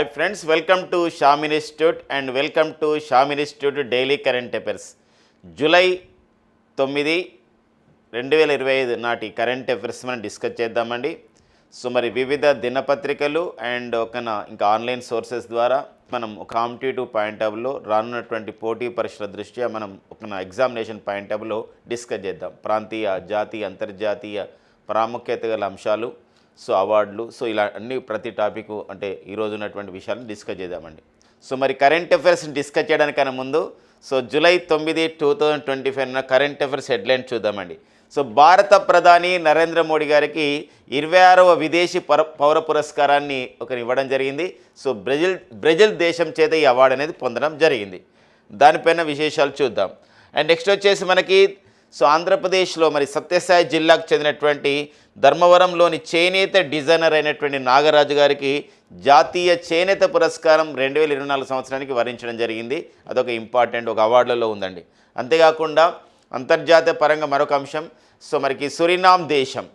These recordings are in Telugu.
Hi friends, welcome to Sam institute and welcome to Sam institute daily current affairs. July 9, 2025 నాటి కరెంట్ అఫైర్స్ మనం డిస్కస్ చేద్దామండి. సో మరి వివిధ దినపత్రికలు అండ్ ఇంకా ఆన్లైన్ సోర్సెస్ ద్వారా మనం ఒక కాంపిటేటివ్ పాయింట్ ఆఫ్ వ్యూలో రానున్నటువంటి పోటీ పరీక్షల దృష్ట్యా మనం ఒక ఎగ్జామినేషన్ పాయింట్ ఆఫ్ వ్యూలో డిస్కస్ చేద్దాం. ప్రాంతీయ, జాతీయ, అంతర్జాతీయ ప్రాముఖ్యత గల అంశాలు, సో అవార్డులు, సో ఇలా అన్ని ప్రతి టాపిక్ అంటే ఈరోజు ఉన్నటువంటి విషయాలను డిస్కస్ చేద్దామండి. సో మరి కరెంట్ అఫైర్స్ని డిస్కస్ చేయడానికన్నా ముందు so July 9, 2025 current affairs headline చూద్దామండి. సో భారత ప్రధాని నరేంద్ర మోడీ గారికి 26వ విదేశీ పౌర పురస్కారాన్ని ఇవ్వడం జరిగింది. సో బ్రెజిల్ దేశం చేత ఈ అవార్డు అనేది పొందడం జరిగింది. దానిపైన విశేషాలు చూద్దాం. అండ్ నెక్స్ట్ వచ్చేసి మనకి సో ఆంధ్రప్రదేశ్లో మరి సత్యసాయి జిల్లాకు చెందినటువంటి ధర్మవరంలోని చేనేత డిజైనర్ అయినటువంటి నాగరాజు గారికి జాతీయ చేనేత పురస్కారం 2024 సంవత్సరానికి వరించడం జరిగింది. అదొక ఇంపార్టెంట్ ఒక అవార్డులలో ఉందండి. అంతేకాకుండా అంతర్జాతీయ పరంగా మరొక అంశం, సో మనకి సురినామ్ దేశం,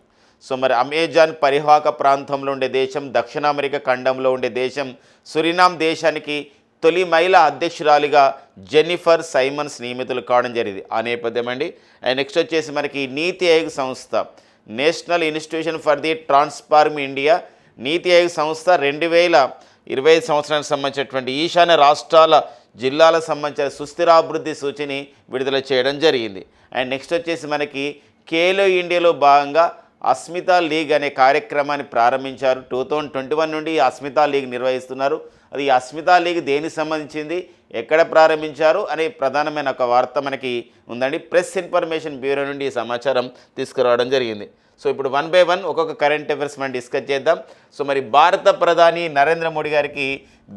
సో మరి అమెజాన్ పరివాహక ప్రాంతంలో ఉండే దేశం, దక్షిణ అమెరికా ఖండంలో ఉండే దేశం సురినామ్ దేశానికి తొలి మహిళా అధ్యక్షురాలిగా జెన్నిఫర్ సైమన్స్ నియమితులు కావడం జరిగింది. ఆ నేపథ్యం అండి. అండ్ నెక్స్ట్ వచ్చేసి మనకి నీతి ఆయోగ్ సంస్థ, national institution for the transform India నీతి ఆయోగ్ సంస్థ 2025 సంవత్సరానికి సంబంధించినటువంటి ఈశాన్య రాష్ట్రాల జిల్లాలకు సంబంధించిన సుస్థిరాభివృద్ధి సూచిని విడుదల చేయడం జరిగింది. అండ్ నెక్స్ట్ వచ్చేసి మనకి ఖేలో ఇండియాలో భాగంగా అస్మితా లీగ్ అనే కార్యక్రమాన్ని ప్రారంభించారు. 2021 నుండి ఈ అస్మితా లీగ్ నిర్వహిస్తున్నారు. అది ఈ అస్మితా లీగ్ దేనికి సంబంధించింది, ఎక్కడ ప్రారంభించారు అనే ప్రధానమైన ఒక వార్త మనకి ఉందండి. ప్రెస్ ఇన్ఫర్మేషన్ బ్యూరో నుండి ఈ సమాచారం తీసుకురావడం జరిగింది. సో ఇప్పుడు 1 by 1 ఒక్కొక్క కరెంట్ అఫైర్స్ మనం డిస్కస్ చేద్దాం. సో మరి భారత ప్రధాని నరేంద్ర మోడీ గారికి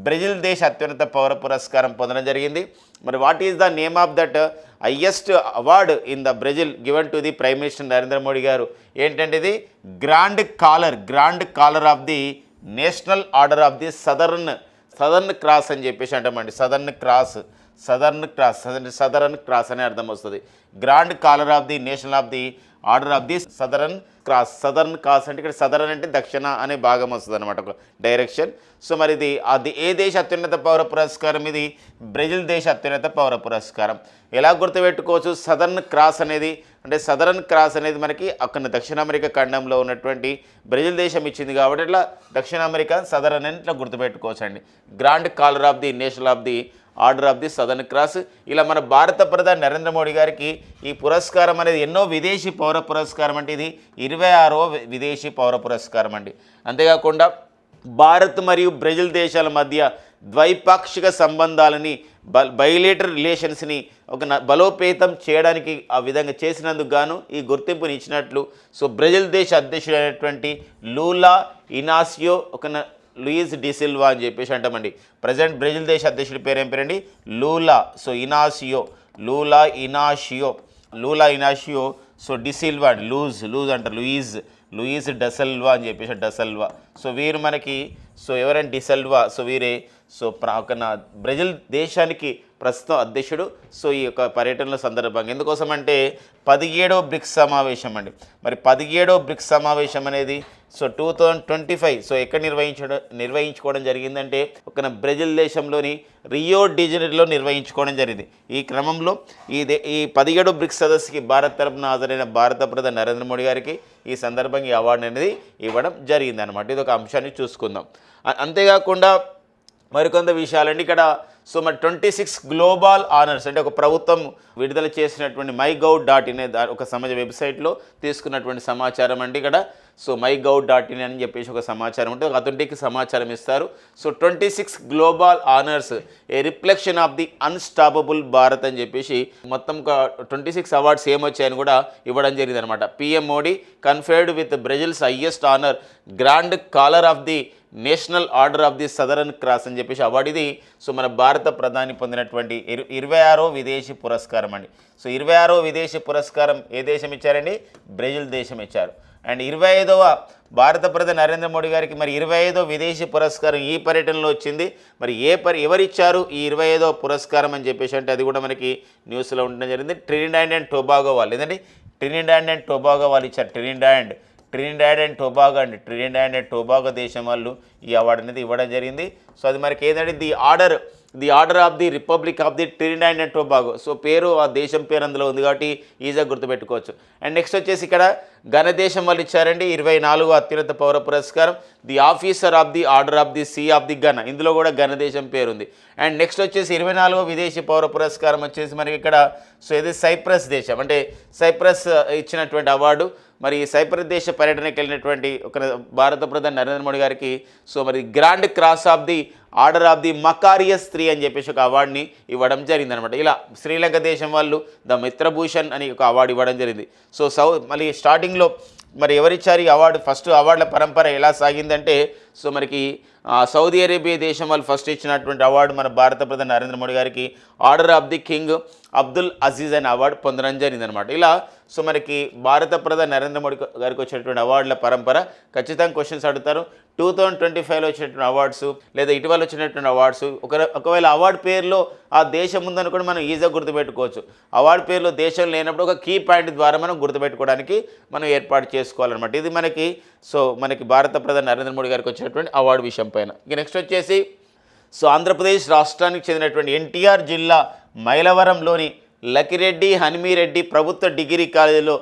బ్రెజిల్ దేశ అత్యున్నత పౌర పురస్కారం పొందడం జరిగింది. మరి what is the name of that highest award in the Brazil given to the prime minister Narendra Modi గారు? ఏంటంటే ఇది grand caller of the national order of the southern cross అని చెప్పేసి అంటామండి. సదర్న్ క్రాస్ అనే అర్థం వస్తుంది. Grand caller of the national of the order of the southern cross అంటే ఇక్కడ సదరన్ అంటే దక్షిణ అనే భాగం వస్తుంది అనమాట, ఒక డైరెక్షన్. సో మరి అది ఏ దేశ అత్యున్నత పౌర పురస్కారం? ఇది బ్రెజిల్ దేశ అత్యున్నత పౌర పురస్కారం. ఎలా గుర్తుపెట్టుకోవచ్చు? సదరన్ క్రాస్ అనేది మనకి అక్కడ దక్షిణ అమెరికా ఖండంలో ఉన్నటువంటి బ్రెజిల్ దేశం ఇచ్చింది కాబట్టి ఇట్లా దక్షిణ అమెరికా సదరన్ అని ఇట్లా గుర్తుపెట్టుకోవచ్చు అండి. Grand caller of the national of the order of the southern cross. ఇలా మన భారత ప్రధాని నరేంద్ర మోడీ గారికి ఈ పురస్కారం అనేది ఎన్నో విదేశీ పౌర పురస్కారం అంటే ఇది 26వ విదేశీ పౌర పురస్కారం అండి. అంతేకాకుండా భారత్ మరియు బ్రెజిల్ దేశాల మధ్య ద్వైపాక్షిక సంబంధాలని బైలేటరల్ రిలేషన్స్ని బలోపేతం చేయడానికి ఆ విధంగా చేసినందుకు గాను ఈ గుర్తింపుని ఇచ్చినట్లు సో బ్రెజిల్ దేశ అధ్యక్షుడైనటువంటి లూలా ఇనాసియో లూయిస్ డిసిల్వా అని చెప్పేసి అంటామండి. ప్రజెంట్ బ్రెజిల్ దేశ అధ్యక్షుడి పేరు ఏం పేరండి? లూలా ఇనాషియో సో డిసిల్వా అండి. లూజ్ అంటారు, లూయిస్ డసెల్వా అని చెప్పేసి డసెల్వా. సో వీరు మనకి సో ఎవరైనా డిసెల్వా సో వీరే సో బ్రెజిల్ దేశానికి ప్రస్తుతం అధ్యక్షుడు. సో ఈ యొక్క పర్యటనల సందర్భంగా ఎందుకోసం అంటే 17వ బ్రిక్స్ సమావేశం అండి. మరి 17వ బ్రిక్స్ సమావేశం అనేది సో 2025 సో ఎక్కడ నిర్వహించుకోవడం జరిగిందంటే బ్రెజిల్ దేశంలోని రియో డి జనీరోలో నిర్వహించుకోవడం జరిగింది. ఈ క్రమంలో ఈ 17వ బ్రిక్స్ సదస్సుకి భారత్ తరపున హాజరైన భారత ప్రధాని నరేంద్ర మోడీ గారికి ఈ సందర్భంగా ఈ అవార్డు అనేది ఇవ్వడం జరిగింది అనమాట. ఇది ఒక అంశాన్ని చూసుకుందాం. అంతేకాకుండా మరికొంత విషయాలండి ఇక్కడ. సో మరి 26 గ్లోబల్ ఆనర్స్ అంటే ఒక ప్రభుత్వం విడుదల చేసినటువంటి mygov.in ఒక సమాజ వెబ్సైట్లో తీసుకున్నటువంటి సమాచారం అండి ఇక్కడ. సో mygov.in అని చెప్పేసి ఒక సమాచారం ఉంటుంది, ఒక అథెంటిక్ సమాచారం ఇస్తారు. So 26 global honours A reflection of the unstoppable Bharat అని చెప్పేసి మొత్తం 26 అవార్డ్స్ ఏమొచ్చాయని కూడా ఇవ్వడం జరిగింది అనమాట. PM Modi conferred with Brussels highest honour grand caller of the national order of the southern cross అని చెప్పేసి అవార్డు ఇది. సో మన భారత ప్రధాని పొందినటువంటి 26వ విదేశీ పురస్కారం అండి. సో 26వ విదేశీ పురస్కారం ఏ దేశం ఇచ్చారండి? బ్రెజిల్ దేశం ఇచ్చారు. అండ్ 25వ భారత ప్రధాని నరేంద్ర మోడీ గారికి మరి 25వ విదేశీ పురస్కారం ఈ పర్యటనలో వచ్చింది. మరి ఎవరిచ్చారు ఈ 25వ పురస్కారం అని చెప్పేసి అంటే అది కూడా మనకి న్యూస్లో ఉండడం జరిగింది. ట్రినిడాడ్ అండ్ టొబాగో వాళ్ళు, లేదండి ట్రినిడాడ్ అండ్ టొబాగో వాళ్ళు ఇచ్చారు. ట్రినిడాడ్ అండ్ టొబాగో అండి. ట్రినిడాడ్ అండ్ టొబాగో దేశం వాళ్ళు ఈ అవార్డు అనేది ఇవ్వడం జరిగింది. సో అది మనకి ఏంటంటే the order of the republic of the Trinidad and Tobago. So పేరు ఆ దేశం పేరు అందులో ఉంది కాబట్టి ఈజీగా గుర్తుపెట్టుకోవచ్చు. అండ్ నెక్స్ట్ వచ్చేసి ఇక్కడ ఘనదేశం వాళ్ళు ఇచ్చారండి 24వ అత్యున్నత పౌర పురస్కారం the officer of the order of the sea of the ఘన. ఇందులో కూడా ఘనదేశం పేరు ఉంది. అండ్ నెక్స్ట్ వచ్చేసి 24వ విదేశీ పౌర పురస్కారం వచ్చేసి మనకి ఇక్కడ సో ఇది సైప్రస్ దేశం, అంటే సైప్రస్ ఇచ్చినటువంటి అవార్డు. మరి సైప్రస్ దేశ పర్యటనకి వెళ్ళినటువంటి ఒక భారత ప్రధాని నరేంద్ర మోడీ గారికి సో మరి grand cross of the order of the Makarios 3 అని చెప్పేసి ఒక అవార్డుని ఇవ్వడం జరిగిందనమాట. ఇలా శ్రీలంక దేశం వాళ్ళు ద మిత్రభూషణ్ అని ఒక అవార్డు ఇవ్వడం జరిగింది. సో మళ్ళీ స్టార్టింగ్లో మరి ఎవరిచ్చారు ఈ అవార్డు? ఫస్ట్ అవార్డుల పరంపర ఎలా సాగిందంటే సో మనకి సౌదీ అరేబియా దేశం వాళ్ళు ఫస్ట్ ఇచ్చినటువంటి అవార్డు మన భారత ప్రధాని నరేంద్ర మోడీ గారికి order of the king Abdul Aziz అనే అవార్డు పొందడం జరిగిందనమాట. ఇలా సో మనకి భారత ప్రధాని నరేంద్ర మోడీ గారికి వచ్చినటువంటి అవార్డుల పరంపర ఖచ్చితంగా క్వశ్చన్స్ అడుగుతారు. 2025లో వచ్చినటువంటి అవార్డ్స్ లేదా ఇటీవల వచ్చినటువంటి అవార్డ్స్ ఒకవేళ అవార్డు పేరులో ఆ దేశం ఉందని కూడా మనం ఈజీగా గుర్తుపెట్టుకోవచ్చు. అవార్డు పేరులో దేశం లేనప్పుడు ఒక కీ పాయింట్ ద్వారా మనం గుర్తుపెట్టుకోవడానికి మనం ఏర్పాటు చేసుకోవాలన్నమాట. ఇది మనకి భారత ప్రధాని నరేంద్ర మోడీ గారికి వచ్చినటువంటి అవార్డు విషయం పైన. ఇక నెక్స్ట్ వచ్చేసి సో ఆంధ్రప్రదేశ్ రాష్ట్రానికి చెందినటువంటి ఎన్టీఆర్ జిల్లా మైలవరంలోని లకిరెడ్డి హనుమీరెడ్డి ప్రభుత్వ డిగ్రీ కాలేజీలో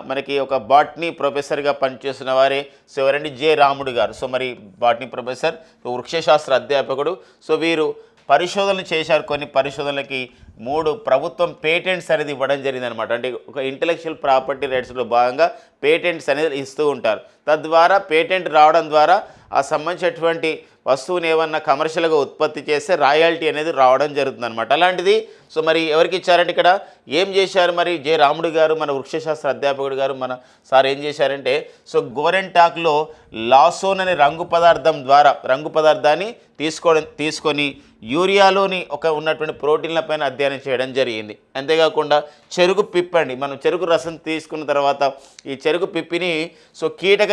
మనకి ఒక బాటనీ ప్రొఫెసర్గా పనిచేస్తున్న వారే సో ఎవరండి జె రాముడు గారు. సో మరి బాటనీ ప్రొఫెసర్, వృక్షశాస్త్ర అధ్యాపకుడు. సో వీరు పరిశోధనలు చేశారు. కొన్ని పరిశోధనలకి 3 ప్రభుత్వం పేటెంట్స్ అనేది ఇవ్వడం జరిగిందనమాట. అంటే ఒక ఇంటెలెక్చువల్ ప్రాపర్టీ రైట్స్లో భాగంగా పేటెంట్స్ అనేది ఇస్తూ ఉంటారు. తద్వారా పేటెంట్ రావడం ద్వారా ఆ సంబంధించినటువంటి వస్తువుని ఏమన్నా కమర్షియల్గా ఉత్పత్తి చేస్తే రాయల్టీ అనేది రావడం జరుగుతుంది అనమాట. అలాంటిది సో మరి ఎవరికి ఇచ్చారంటే ఇక్కడ ఏం చేశారు మరి జె రాముడు గారు మన వృక్షశాస్త్ర అధ్యాపకుడు గారు మన సార్ ఏం చేశారంటే సో గోరెంటాక్లో లాసోన్ అనే రంగు పదార్థాన్ని తీసుకొని యూరియాలోని ఉన్నటువంటి ప్రోటీన్ల పైన అధ్యయనం చేయడం జరిగింది. అంతేకాకుండా చెరుకు పిప్పండి, మనం చెరుకు రసం తీసుకున్న తర్వాత ఈ చెరుకు పిప్పిని సో కీటక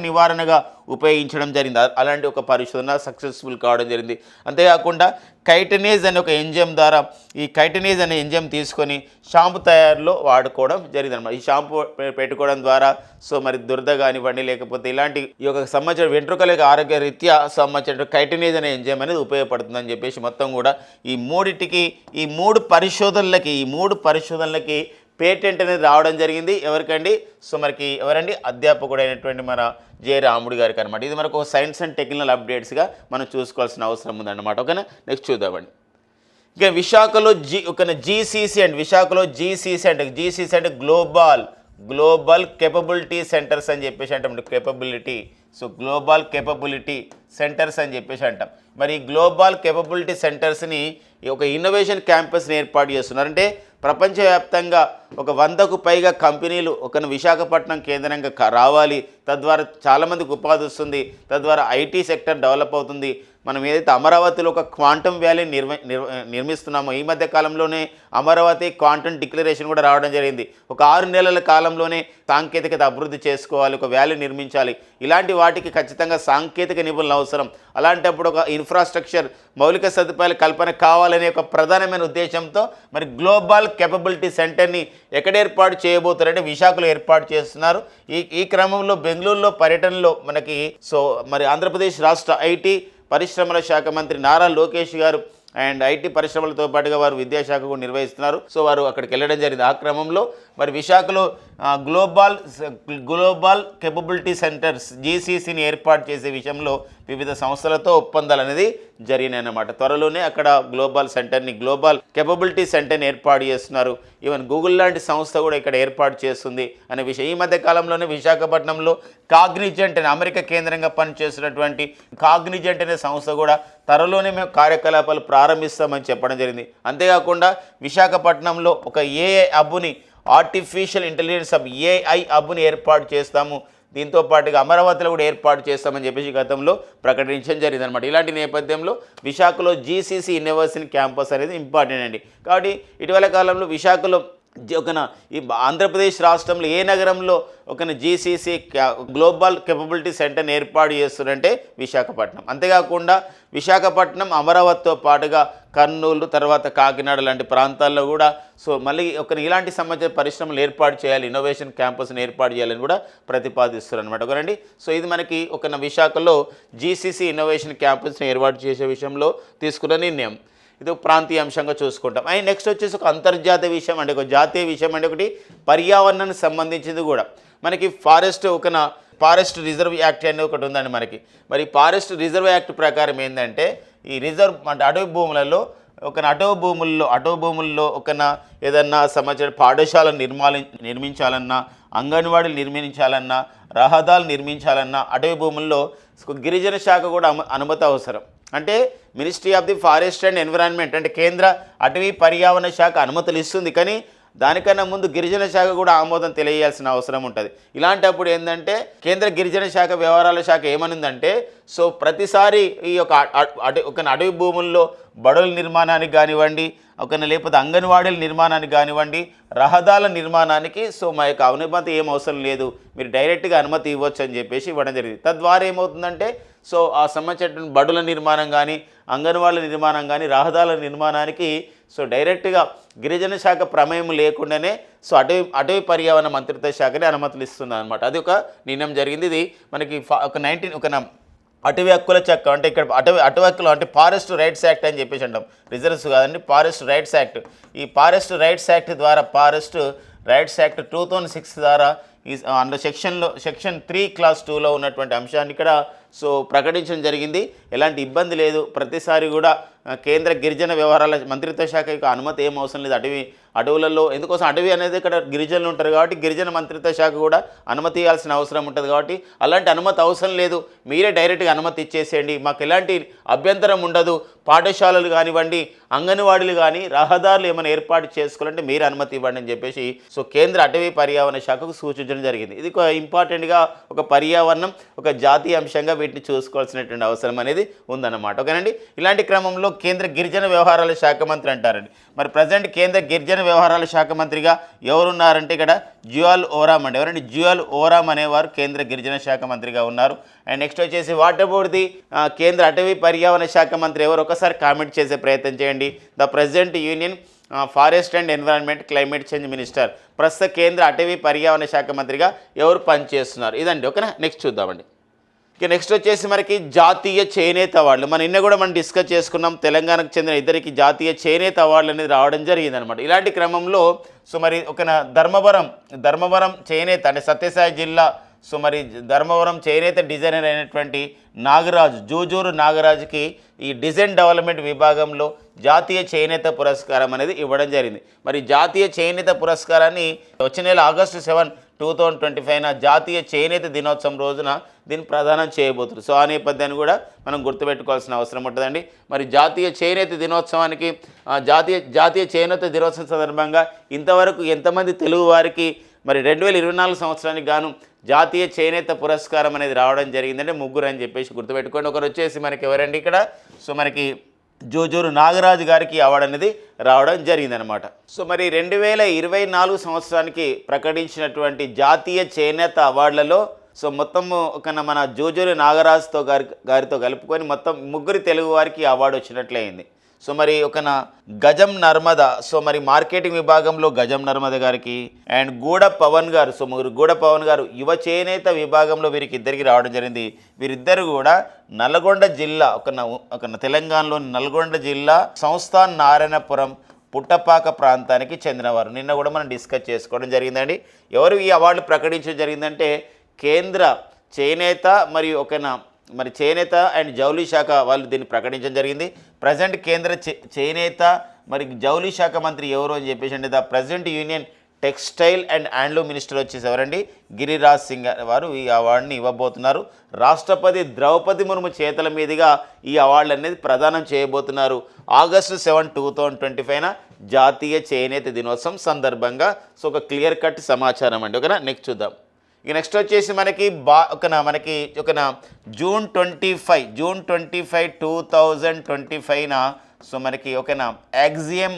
నివారణగా ఉపయోగించడం జరిగింది. అలాంటి ఒక పరిశోధన సక్సెస్ఫుల్ కావడం జరిగింది. అంతేకాకుండా కైటనేజ్ అనే ఒక ఎంజైమ్ ద్వారా ఈ కైటనేజ్ అనే ఎంజైమ్ తీసుకొని షాంపూ తయారులో వాడుకోవడం జరిగింది అనమాట. ఈ షాంపూ పెట్టుకోవడం ద్వారా సో మరి దురద కానివ్వండి లేకపోతే ఇలాంటి ఈ యొక్క సంబంధించిన వెంట్రుకల ఆరోగ్య రీత్యా సంబంధించిన కైటనేజ్ అనే ఎంజైమ్ అనేది ఉపయోగపడుతుందని చెప్పేసి మొత్తం కూడా ఈ మూడు పరిశోధనలకి పేటెంట్ అనేది రావడం జరిగింది. ఎవరికండి? సో మనకి ఎవరండి? అధ్యాపకుడైనటువంటి మన జె రాముడు గారికి అనమాట. ఇది మనకు సైన్స్ అండ్ టెక్నికల్ అప్డేట్స్గా మనం చూసుకోవాల్సిన అవసరం ఉందన్నమాట. ఓకేనా, నెక్స్ట్ చూద్దామండి. ఇక విశాఖలో జీసీసీ అంటే గ్లోబల్ కేపబిలిటీ సెంటర్స్ అని చెప్పేసి అంటాం. Capability so global capability centres అని చెప్పేసి అంటాం. మరి గ్లోబల్ కేపబిలిటీ సెంటర్స్ని ఒక ఇన్నోవేషన్ క్యాంపస్ని ఏర్పాటు చేస్తున్నారు. అంటే ప్రపంచవ్యాప్తంగా 100కు పైగా కంపెనీలు విశాఖపట్నం కేంద్రంగా రావాలి. తద్వారా చాలామందికి ఉపాధి వస్తుంది. తద్వారా ఐటీ సెక్టర్ డెవలప్ అవుతుంది. మనం ఏదైతే అమరావతిలో ఒక క్వాంటమ్ వ్యాలీ నిర్మిస్తున్నామో ఈ మధ్య కాలంలోనే అమరావతి క్వాంటమ్ డిక్లరేషన్ కూడా రావడం జరిగింది. ఒక 6 నెలల కాలంలోనే సాంకేతికత అభివృద్ధి చేసుకోవాలి, ఒక వ్యాలీ నిర్మించాలి. ఇలాంటి వాటికి ఖచ్చితంగా సాంకేతిక నిపుణులు అవసరం. అలాంటప్పుడు ఒక ఇన్ఫ్రాస్ట్రక్చర్ మౌలిక సదుపాయాల కల్పన కావాలనే ఒక ప్రధానమైన ఉద్దేశంతో మరి గ్లోబల్ కేపబిలిటీ సెంటర్ని ఎక్కడ ఏర్పాటు చేయబోతారంటే విశాఖలో ఏర్పాటు చేస్తున్నారు. ఈ క్రమంలో బెంగళూరులో పర్యటనలో మరి ఆంధ్రప్రదేశ్ రాష్ట్ర ఐటీ పరిశ్రమల శాఖ మంత్రి నారా లోకేష్ గారు అండ్ ఐటీ పరిశ్రమలతో పాటుగా వారు విద్యాశాఖ కూడా నిర్వహిస్తున్నారు. సో వారు అక్కడికి వెళ్ళడం జరిగింది. ఆ క్రమంలో మరి విశాఖలో గ్లోబల్ కేపబిలిటీ సెంటర్స్ జీసీసీని ఏర్పాటు చేసే విషయంలో వివిధ సంస్థలతో ఒప్పందాలు అనేది జరిగినాయి అన్నమాట. త్వరలోనే అక్కడ గ్లోబల్ కేపబిలిటీ సెంటర్ని ఏర్పాటు చేస్తున్నారు. ఈవెన్ గూగుల్ లాంటి సంస్థ కూడా ఇక్కడ ఏర్పాటు చేస్తుంది అనే విషయం. ఈ మధ్య కాలంలోనే విశాఖపట్నంలో కాగ్నిజెంట్ అనే అమెరికా కేంద్రంగా పనిచేస్తున్నటువంటి కాగ్నిజెంట్ అనే సంస్థ కూడా త్వరలోనే మేము కార్యకలాపాలు ప్రారంభిస్తామని చెప్పడం జరిగింది. అంతేకాకుండా విశాఖపట్నంలో ఒక ఏఐ హబ్ని ఆర్టిఫిషియల్ ఇంటెలిజెన్స్ ఏఐ హబ్ని ఏర్పాటు చేస్తాము. దీంతో పాటుగా అమరావతిలో కూడా ఏర్పాటు చేస్తామని చెప్పేసి గతంలో ప్రకటించడం జరిగిందనమాట. ఇలాంటి నేపథ్యంలో విశాఖలో జీసీసీ ఇన్నోవేషన్ క్యాంపస్ అనేది ఇంపార్టెంట్ అండి. కాబట్టి ఇటీవల కాలంలో విశాఖలో ఈ ఆంధ్రప్రదేశ్ రాష్ట్రంలో ఏ నగరంలో ఒక జీసీసీ గ్లోబల్ కెపబిలిటీ సెంటర్ని ఏర్పాటు చేస్తున్నారంటే విశాఖపట్నం. అంతేకాకుండా విశాఖపట్నం, అమరావతితో పాటుగా కర్నూలు, తర్వాత కాకినాడ లాంటి ప్రాంతాల్లో కూడా మళ్ళీ ఇలాంటి సంబంధించిన పరిశ్రమలు ఏర్పాటు చేయాలి, ఇన్నోవేషన్ క్యాంపస్ని ఏర్పాటు చేయాలని కూడా ప్రతిపాదిస్తారు అనమాట. ఒకరండి. ఇది మనకి విశాఖలో జీసీసీ ఇన్నోవేషన్ క్యాంపస్ని ఏర్పాటు చేసే విషయంలో తీసుకున్న నిర్ణయం. ఇది ఒక ప్రాంతీయ అంశంగా చూసుకుంటాం. అండ్ నెక్స్ట్ వచ్చేసి ఒక అంతర్జాతీయ విషయం అంటే ఒక జాతీయ విషయం అంటే ఒకటి పర్యావరణానికి సంబంధించింది కూడా మనకి ఫారెస్ట్ రిజర్వ్ యాక్ట్ అనేది ఒకటి ఉందండి మనకి. మరి ఫారెస్ట్ రిజర్వ్ యాక్ట్ ప్రకారం ఏంటంటే ఈ రిజర్వ్ అంటే అటవీ భూములలో అటవీ భూముల్లో ఏదన్నా సంబంధించిన పాఠశాలను నిర్మించాలన్నా, అంగన్వాడీలు నిర్మించాలన్నా, రహదారులు నిర్మించాలన్నా అటవీ భూముల్లో గిరిజన శాఖ కూడా అనుమతి అవసరం. అంటే ministry of the forest and environment అంటే కేంద్ర అటవీ పర్యావరణ శాఖ అనుమతులు ఇస్తుంది, కానీ దానికన్నా ముందు గిరిజన శాఖ కూడా ఆమోదం తెలియాల్సిన అవసరం ఉంటుంది. ఇలాంటప్పుడు ఏంటంటే కేంద్ర గిరిజన శాఖ వ్యవహారాల శాఖ ఏమనుందంటే ప్రతిసారి ఈ యొక్క అటవీ భూముల్లో బడుల నిర్మాణానికి కానివ్వండి, లేకపోతే అంగన్వాడీల నిర్మాణానికి కానివ్వండి, రహదారుల నిర్మాణానికి మా యొక్క అనుమతి ఏం అవసరం లేదు, మీరు డైరెక్ట్గా అనుమతి ఇవ్వచ్చు అని చెప్పేసి ఇవ్వడం జరిగింది. తద్వారా ఏమవుతుందంటే ఆ సంబంధించిన బడుల నిర్మాణం కానీ, అంగన్వాడీల నిర్మాణం కానీ, రహదారుల నిర్మాణానికి డైరెక్ట్గా గిరిజన శాఖ ప్రమేయం లేకుండానే అటవీ పర్యావరణ మంత్రిత్వ శాఖని అనుమతులు ఇస్తుంది అనమాట. అది ఒక నిర్ణయం జరిగింది. ఇది మనకి అటవీ హక్కుల చట్టం అంటే ఇక్కడ అటవీ హక్కులు అంటే ఫారెస్ట్ రైట్స్ యాక్ట్ అని చెప్పేసి అంటాం, రిజర్వ్స్ కాదండి, ఫారెస్ట్ రైట్స్ యాక్ట్. ఈ ఫారెస్ట్ రైట్స్ యాక్ట్ ద్వారా ఫారెస్ట్ రైట్స్ యాక్ట్ 2006 ద్వారా అందులో సెక్షన్ 3 క్లాస్ 2లో ఉన్నటువంటి అంశాన్ని ఇక్కడ ప్రకటించడం జరిగింది. ఎలాంటి ఇబ్బంది లేదు. ప్రతిసారి కూడా కేంద్ర గిరిజన వ్యవహారాల మంత్రిత్వ శాఖ యొక్క అనుమతి ఏం అవసరం లేదు అడవులలో. ఎందుకోసం అటవీ అనేది ఇక్కడ గిరిజనులు ఉంటారు కాబట్టి గిరిజన మంత్రిత్వ శాఖ కూడా అనుమతి ఇవ్వాల్సిన అవసరం ఉంటుంది. కాబట్టి అలాంటి అనుమతి అవసరం లేదు, మీరే డైరెక్ట్గా అనుమతి ఇచ్చేసేయండి, మాకు ఎలాంటి అభ్యంతరం ఉండదు, పాఠశాలలు కానివ్వండి, అంగన్వాడీలు కానీ, రహదారులు ఏమైనా ఏర్పాటు చేసుకోవాలంటే మీరు అనుమతి ఇవ్వండి అని చెప్పేసి కేంద్ర అటవీ పర్యావరణ శాఖకు సూచించడం జరిగింది. ఇది ఇంపార్టెంట్గా ఒక పర్యావరణం, ఒక జాతీయ అంశంగా వీటిని చూసుకోవాల్సినటువంటి అవసరం అనేది ఉందన్నమాట. ఓకేనండి. ఇలాంటి క్రమంలో కేంద్ర గిరిజన వ్యవహారాల శాఖ మంత్రి అంటారండి. మరి ప్రజెంట్ కేంద్ర గిరిజన వ్యవహారాల శాఖ మంత్రిగా ఎవరున్నారంటే ఇక్కడ జ్యుయల్ ఓరామ్ అండి. ఎవరండి? జ్యుయల్ ఓరామ్ అనేవారు కేంద్ర గిరిజన శాఖ మంత్రిగా ఉన్నారు. అండ్ నెక్స్ట్ వచ్చేసి వాట్ అబౌట్ ది కేంద్ర అటవీ పర్యావరణ శాఖ మంత్రి ఎవరు? ఒకసారి కామెంట్ చేసే ప్రయత్నం చేయండి. The president union forest and environment climate change minister. ప్రస్తుత కేంద్ర అటవీ పర్యావరణ శాఖ మంత్రిగా ఎవరు పనిచేస్తున్నారు? ఇదండి. ఓకేనా. నెక్స్ట్ చూద్దామండి. ఇక నెక్స్ట్ వచ్చేసి మనకి జాతీయ చేనేత అవార్డులు. నిన్న కూడా మనం డిస్కస్ చేసుకున్నాం. తెలంగాణకు చెందిన ఇద్దరికి జాతీయ చేనేత అవార్డులు అనేది రావడం జరిగింది అనమాట. ఇలాంటి క్రమంలో మరి ధర్మవరం చేనేత అంటే సత్యసాయి జిల్లా మరి ధర్మవరం చేనేత డిజైనర్ అయినటువంటి నాగరాజు, జూజూరు నాగరాజుకి ఈ డిజైన్ డెవలప్మెంట్ విభాగంలో జాతీయ చేనేత పురస్కారం అనేది ఇవ్వడం జరిగింది. మరి జాతీయ చేనేత పురస్కారాన్ని వచ్చే నెల August 7, 2025 జాతీయ చేనేత దినోత్సవం రోజున దీన్ని ప్రదానం చేయబోతున్నారు. ఆ నేపథ్యాన్ని కూడా మనం గుర్తుపెట్టుకోవాల్సిన అవసరం ఉంటుందండి. మరి జాతీయ చేనేత దినోత్సవానికి జాతీయ చేనేత దినోత్సవం సందర్భంగా ఇంతవరకు ఎంతమంది తెలుగు వారికి మరి 2024 సంవత్సరానికి గాను జాతీయ చేనేత పురస్కారం అనేది రావడం జరిగిందంటే ముగ్గురు అని చెప్పేసి గుర్తుపెట్టుకోండి. ఒకరు వచ్చేసి మనకి ఎవరండి ఇక్కడ మనకి జూజూరు నాగరాజు గారికి అవార్డు అనేది రావడం జరిగిందనమాట. మరి 2024 సంవత్సరానికి ప్రకటించినటువంటి జాతీయ చేనేత అవార్డులలో మొత్తము మన జూజూరు నాగరాజుతో గారితో కలుపుకొని మొత్తం ముగ్గురు తెలుగు వారికి అవార్డు వచ్చినట్లయింది. మరి గజం నర్మద మరి మార్కెటింగ్ విభాగంలో గజం నర్మద గారికి అండ్ గూడ పవన్ గారు గూడ పవన్ గారు యువ చేనేత విభాగంలో వీరికి ఇద్దరికి రావడం జరిగింది. వీరిద్దరు కూడా నల్గొండ జిల్లా తెలంగాణలోని నల్గొండ జిల్లా సంస్థాన్ నారాయణపురం పుట్టపాక ప్రాంతానికి చెందినవారు. నిన్న కూడా మనం డిస్కస్ చేసుకోవడం జరిగిందండి. ఎవరు ఈ అవార్డు ప్రకటించడం జరిగిందంటే కేంద్ర చేనేత మరియు మరి చేనేత అండ్ జౌళి శాఖ వాళ్ళు దీన్ని ప్రకటించడం జరిగింది. ప్రజెంట్ కేంద్ర చేనేత మరి జౌళి శాఖ మంత్రి ఎవరు అని చెప్పేసి అంటే the president union textile and handloom minister వచ్చేసి ఎవరండి? గిరిరాజ్ సింగ్ వారు ఈ అవార్డుని ఇవ్వబోతున్నారు. రాష్ట్రపతి ద్రౌపది ముర్ము చేతుల మీదుగా ఈ అవార్డు అనేది ప్రదానం చేయబోతున్నారు. August 7, 2025 జాతీయ చేనేత దినోత్సవం సందర్భంగా. ఒక క్లియర్ కట్ సమాచారం అండి. ఓకేనా. నెక్స్ట్ చూద్దాం. ఇక నెక్స్ట్ వచ్చేసి మనకి June 25, 2025 మనకి యాక్సియం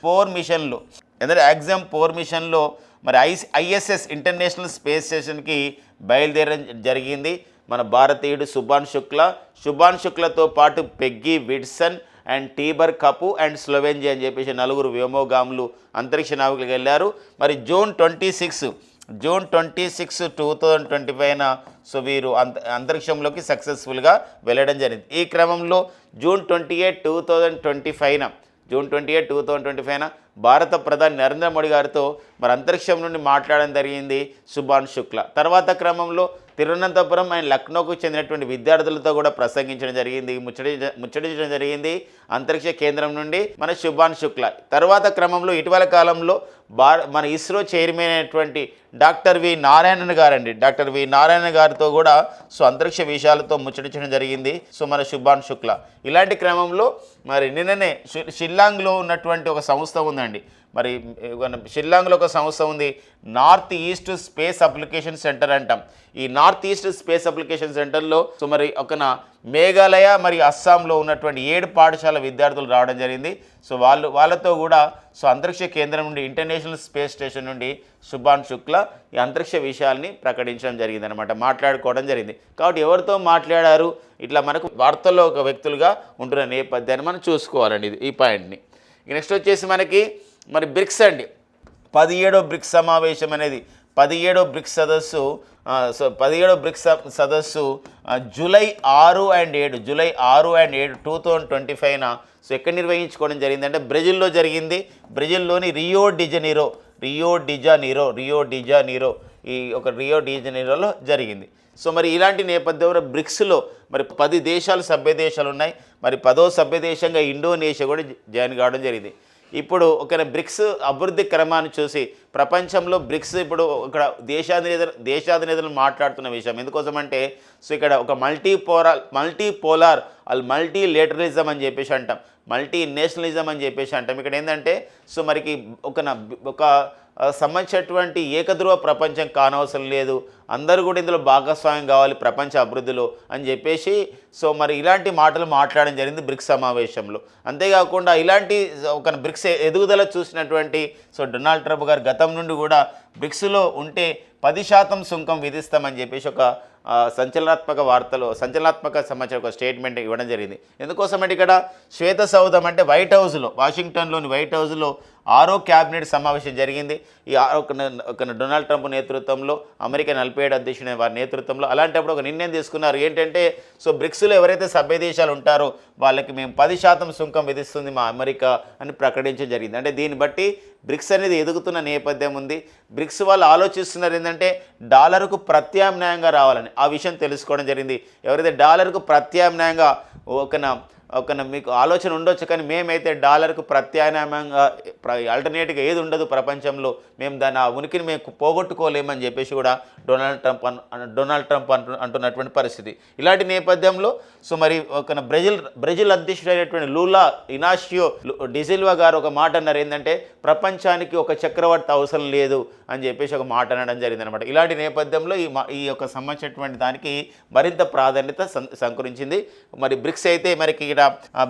4 మిషన్లు ఎందుకంటే ఎగ్జామ్ 4 మిషన్లో మరి ఐఎస్ఎస్ ఇంటర్నేషనల్ స్పేస్ స్టేషన్కి బయలుదేరడం జరిగింది మన భారతీయుడు శుభాన్ శుక్లతో పాటు పెగ్గీ విడ్సన్ అండ్ టీబర్ కపు అండ్ స్లోవెంజీ అని చెప్పేసి 4 వ్యోమగాములు అంతరిక్ష నావికులకు వెళ్ళారు. మరి జూన్ 26, 2025 సో వీరు అంతరిక్షంలోకి సక్సెస్ఫుల్గా వెళ్ళడం జరిగింది. ఈ క్రమంలో జూన్ 28, 2025 భారత ప్రధాని నరేంద్ర మోడీ గారితో మరి అంతరిక్షం నుండి మాట్లాడడం జరిగింది శుభాన్ శుక్ల. తర్వాత క్రమంలో తిరువనంతపురం అండ్ లక్నోకు చెందినటువంటి విద్యార్థులతో కూడా ప్రసంగించడం జరిగింది, ముచ్చటించడం జరిగింది అంతరిక్ష కేంద్రం నుండి మన శుభాన్ శుక్ల. తర్వాత క్రమంలో ఇటీవల కాలంలో మన ఇస్రో చైర్మన్ అయినటువంటి డాక్టర్ వి నారాయణన్ గారితో కూడా సో అంతరిక్ష విషయాలతో ముచ్చటించడం జరిగింది సో మన శుభాన్ శుక్ల. ఇలాంటి క్రమంలో మరి నిన్ననే షిల్లాంగ్లో ఉన్నటువంటి ఒక సంస్థ ఉందండి, మరి షిల్లాంగ్లో ఒక సంస్థ ఉంది, north east space application centre అంటాం. ఈ నార్త్ ఈస్ట్ స్పేస్ అప్లికేషన్ సెంటర్లో సో మరి మేఘాలయ మరియు అస్సాంలో ఉన్నటువంటి 7 పాఠశాల విద్యార్థులు రావడం జరిగింది. సో వాళ్ళతో కూడా సో అంతరిక్ష కేంద్రం నుండి ఇంటర్నేషనల్ స్పేస్ స్టేషన్ నుండి శుభాన్ శుక్ల ఈ అంతరిక్ష విషయాల్ని ప్రకటించడం జరిగింది అనమాట, మాట్లాడుకోవడం జరిగింది. కాబట్టి ఎవరితో మాట్లాడారు ఇట్లా మనకు వార్తల్లో ఒక వ్యక్తులుగా ఉంటున్న నేపథ్యాన్ని మనం చూసుకోవాలండి ఈ పాయింట్ని. నెక్స్ట్ వచ్చేసి మనకి మరి బ్రిక్స్ అండి, 17వ బ్రిక్స్ సమావేశం అనేది 17వ బ్రిక్స్ సదస్సు జూలై 6 and 7 2025 సో ఎక్కడ నిర్వహించుకోవడం జరిగిందంటే బ్రెజిల్లో జరిగింది. బ్రెజిల్లోని రియో డిజానీరో రియో డిజానీరోలో జరిగింది. సో మరి ఇలాంటి నేపథ్యంలో బ్రిక్స్లో మరి 10 దేశాలు సభ్య దేశాలు ఉన్నాయి. మరి 10వ సభ్య దేశంగా ఇండోనేషియా కూడా జాయిన్ కావడం జరిగింది. ఇప్పుడు ఒక బ్రిక్స్ అభివృద్ధి క్రమాన్ని చూసి ప్రపంచంలో బ్రిక్స్ ఇప్పుడు ఇక్కడ దేశాధినేతలు మాట్లాడుతున్న విషయం ఎందుకోసమంటే సో ఇక్కడ ఒక మల్టీపోలార్ మల్టీలేటరలిజం అని చెప్పేసి అంటాం, మల్టీ నేషనలిజం అని చెప్పేసి అంటాం. ఇక్కడ ఏంటంటే సో మరికి ఒక సంబంధించినటువంటి ఏకధ్రువ ప్రపంచం కానవసరం లేదు, అందరూ కూడా ఇందులో భాగస్వామ్యం కావాలి ప్రపంచ అభివృద్ధిలో అని చెప్పేసి సో మరి ఇలాంటి మాటలు మాట్లాడడం జరిగింది బ్రిక్స్ సమావేశంలో. అంతేకాకుండా ఇలాంటి ఒక బ్రిక్స్ ఎదుగుదల చూసినటువంటి సో డొనాల్డ్ ట్రంప్ గారు గతం నుండి కూడా బ్రిక్స్లో ఉంటే 10% సుంకం విధిస్తామని చెప్పేసి ఒక సంచలనాత్మక సమాచారం ఒక స్టేట్మెంట్ ఇవ్వడం జరిగింది. ఎందుకోసమంటే ఇక్కడ శ్వేత సౌధం అంటే వాషింగ్టన్లోని వైట్ హౌస్లో 6వ క్యాబినెట్ సమావేశం జరిగింది. ఈ డొనాల్డ్ ట్రంప్ నేతృత్వంలో అమెరికా 47 అధ్యక్షుడైన వారి నేతృత్వంలో అలాంటప్పుడు ఒక నిర్ణయం తీసుకున్నారు. ఏంటంటే సో బ్రిక్స్లో ఎవరైతే సభ్య దేశాలు ఉంటారో వాళ్ళకి మేము 10% సుంకం విధిస్తుంది మా అమెరికా అని ప్రకటించడం జరిగింది. అంటే దీన్ని బట్టి బ్రిక్స్ అనేది ఎదుగుతున్న నేపథ్యం ఉంది. బ్రిక్స్ వాళ్ళు ఆలోచిస్తున్నారు ఏంటంటే డాలర్కు ప్రత్యామ్నాయంగా రావాలని, ఆ విషయం తెలుసుకోవడం జరిగింది. ఎవరైతే డాలర్కు ప్రత్యామ్నాయంగా మీకు ఆలోచన ఉండొచ్చు, కానీ మేమైతే డాలర్కు ప్రత్యామ్నాయంగా ఆల్టర్నేటివ్గా ఏది ఉండదు ప్రపంచంలో, మేము దాని ఆ ఉనికిని మేము పోగొట్టుకోలేమని చెప్పేసి కూడా డొనాల్డ్ ట్రంప్ అంటున్నటువంటి పరిస్థితి. ఇలాంటి నేపథ్యంలో సో మరి బ్రెజిల్ అధ్యక్షుడైనటువంటి లూలా ఇనాషియో డిసిల్వా గారు ఒక మాట అన్నారు, ఏంటంటే ప్రపంచానికి ఒక చక్రవర్తి అవసరం లేదు అని చెప్పేసి ఒక మాట అనడం జరిగింది అనమాట. ఇలాంటి నేపథ్యంలో ఈ యొక్క సంబంధించినటువంటి దానికి మరింత ప్రాధాన్యత సంకరించింది. మరి బ్రిక్స్ అయితే మనకి ఇక్కడ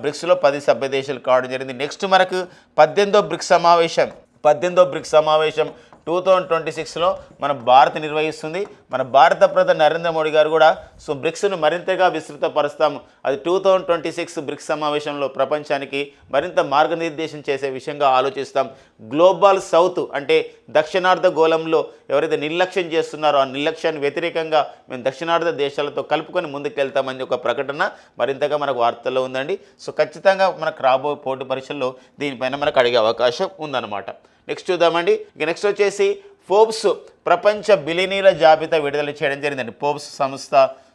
బ్రిక్స్లో 10 సభ్య దేశాలు కావడం జరిగింది. నెక్స్ట్ మనకు 18వ బ్రిక్స్ సమావేశం 2026లో మన భారత్ నిర్వహిస్తుంది. మన భారత ప్రధాని నరేంద్ర మోడీ గారు కూడా సో బ్రిక్స్ను మరింతగా విస్తృతపరుస్తాము, అది 2026 బ్రిక్స్ సమావేశంలో ప్రపంచానికి మరింత మార్గనిర్దేశం చేసే విషయంగా ఆలోచిస్తాం. గ్లోబల్ సౌత్ అంటే దక్షిణార్ధ గోళంలో ఎవరైతే నిర్లక్ష్యం చేస్తున్నారో ఆ నిర్లక్ష్యాన్ని వ్యతిరేకంగా మేము దక్షిణార్ధ దేశాలతో కలుపుకొని ముందుకెళ్తామని ఒక ప్రకటన మరింతగా మనకు వార్తల్లో ఉందండి. సో ఖచ్చితంగా మనకు రాబోయే పోటీ పరీక్షల్లో దీనిపైన మనకు అడిగే అవకాశం ఉందన్నమాట. నెక్స్ట్ చూద్దామండి. ఇక నెక్స్ట్ వచ్చేసి ఫోర్బ్స్ ప్రపంచ బిలియనీర్ల జాబితా విడుదల చేయడం జరిగిందండి. ఫోర్బ్స్ సంస్థ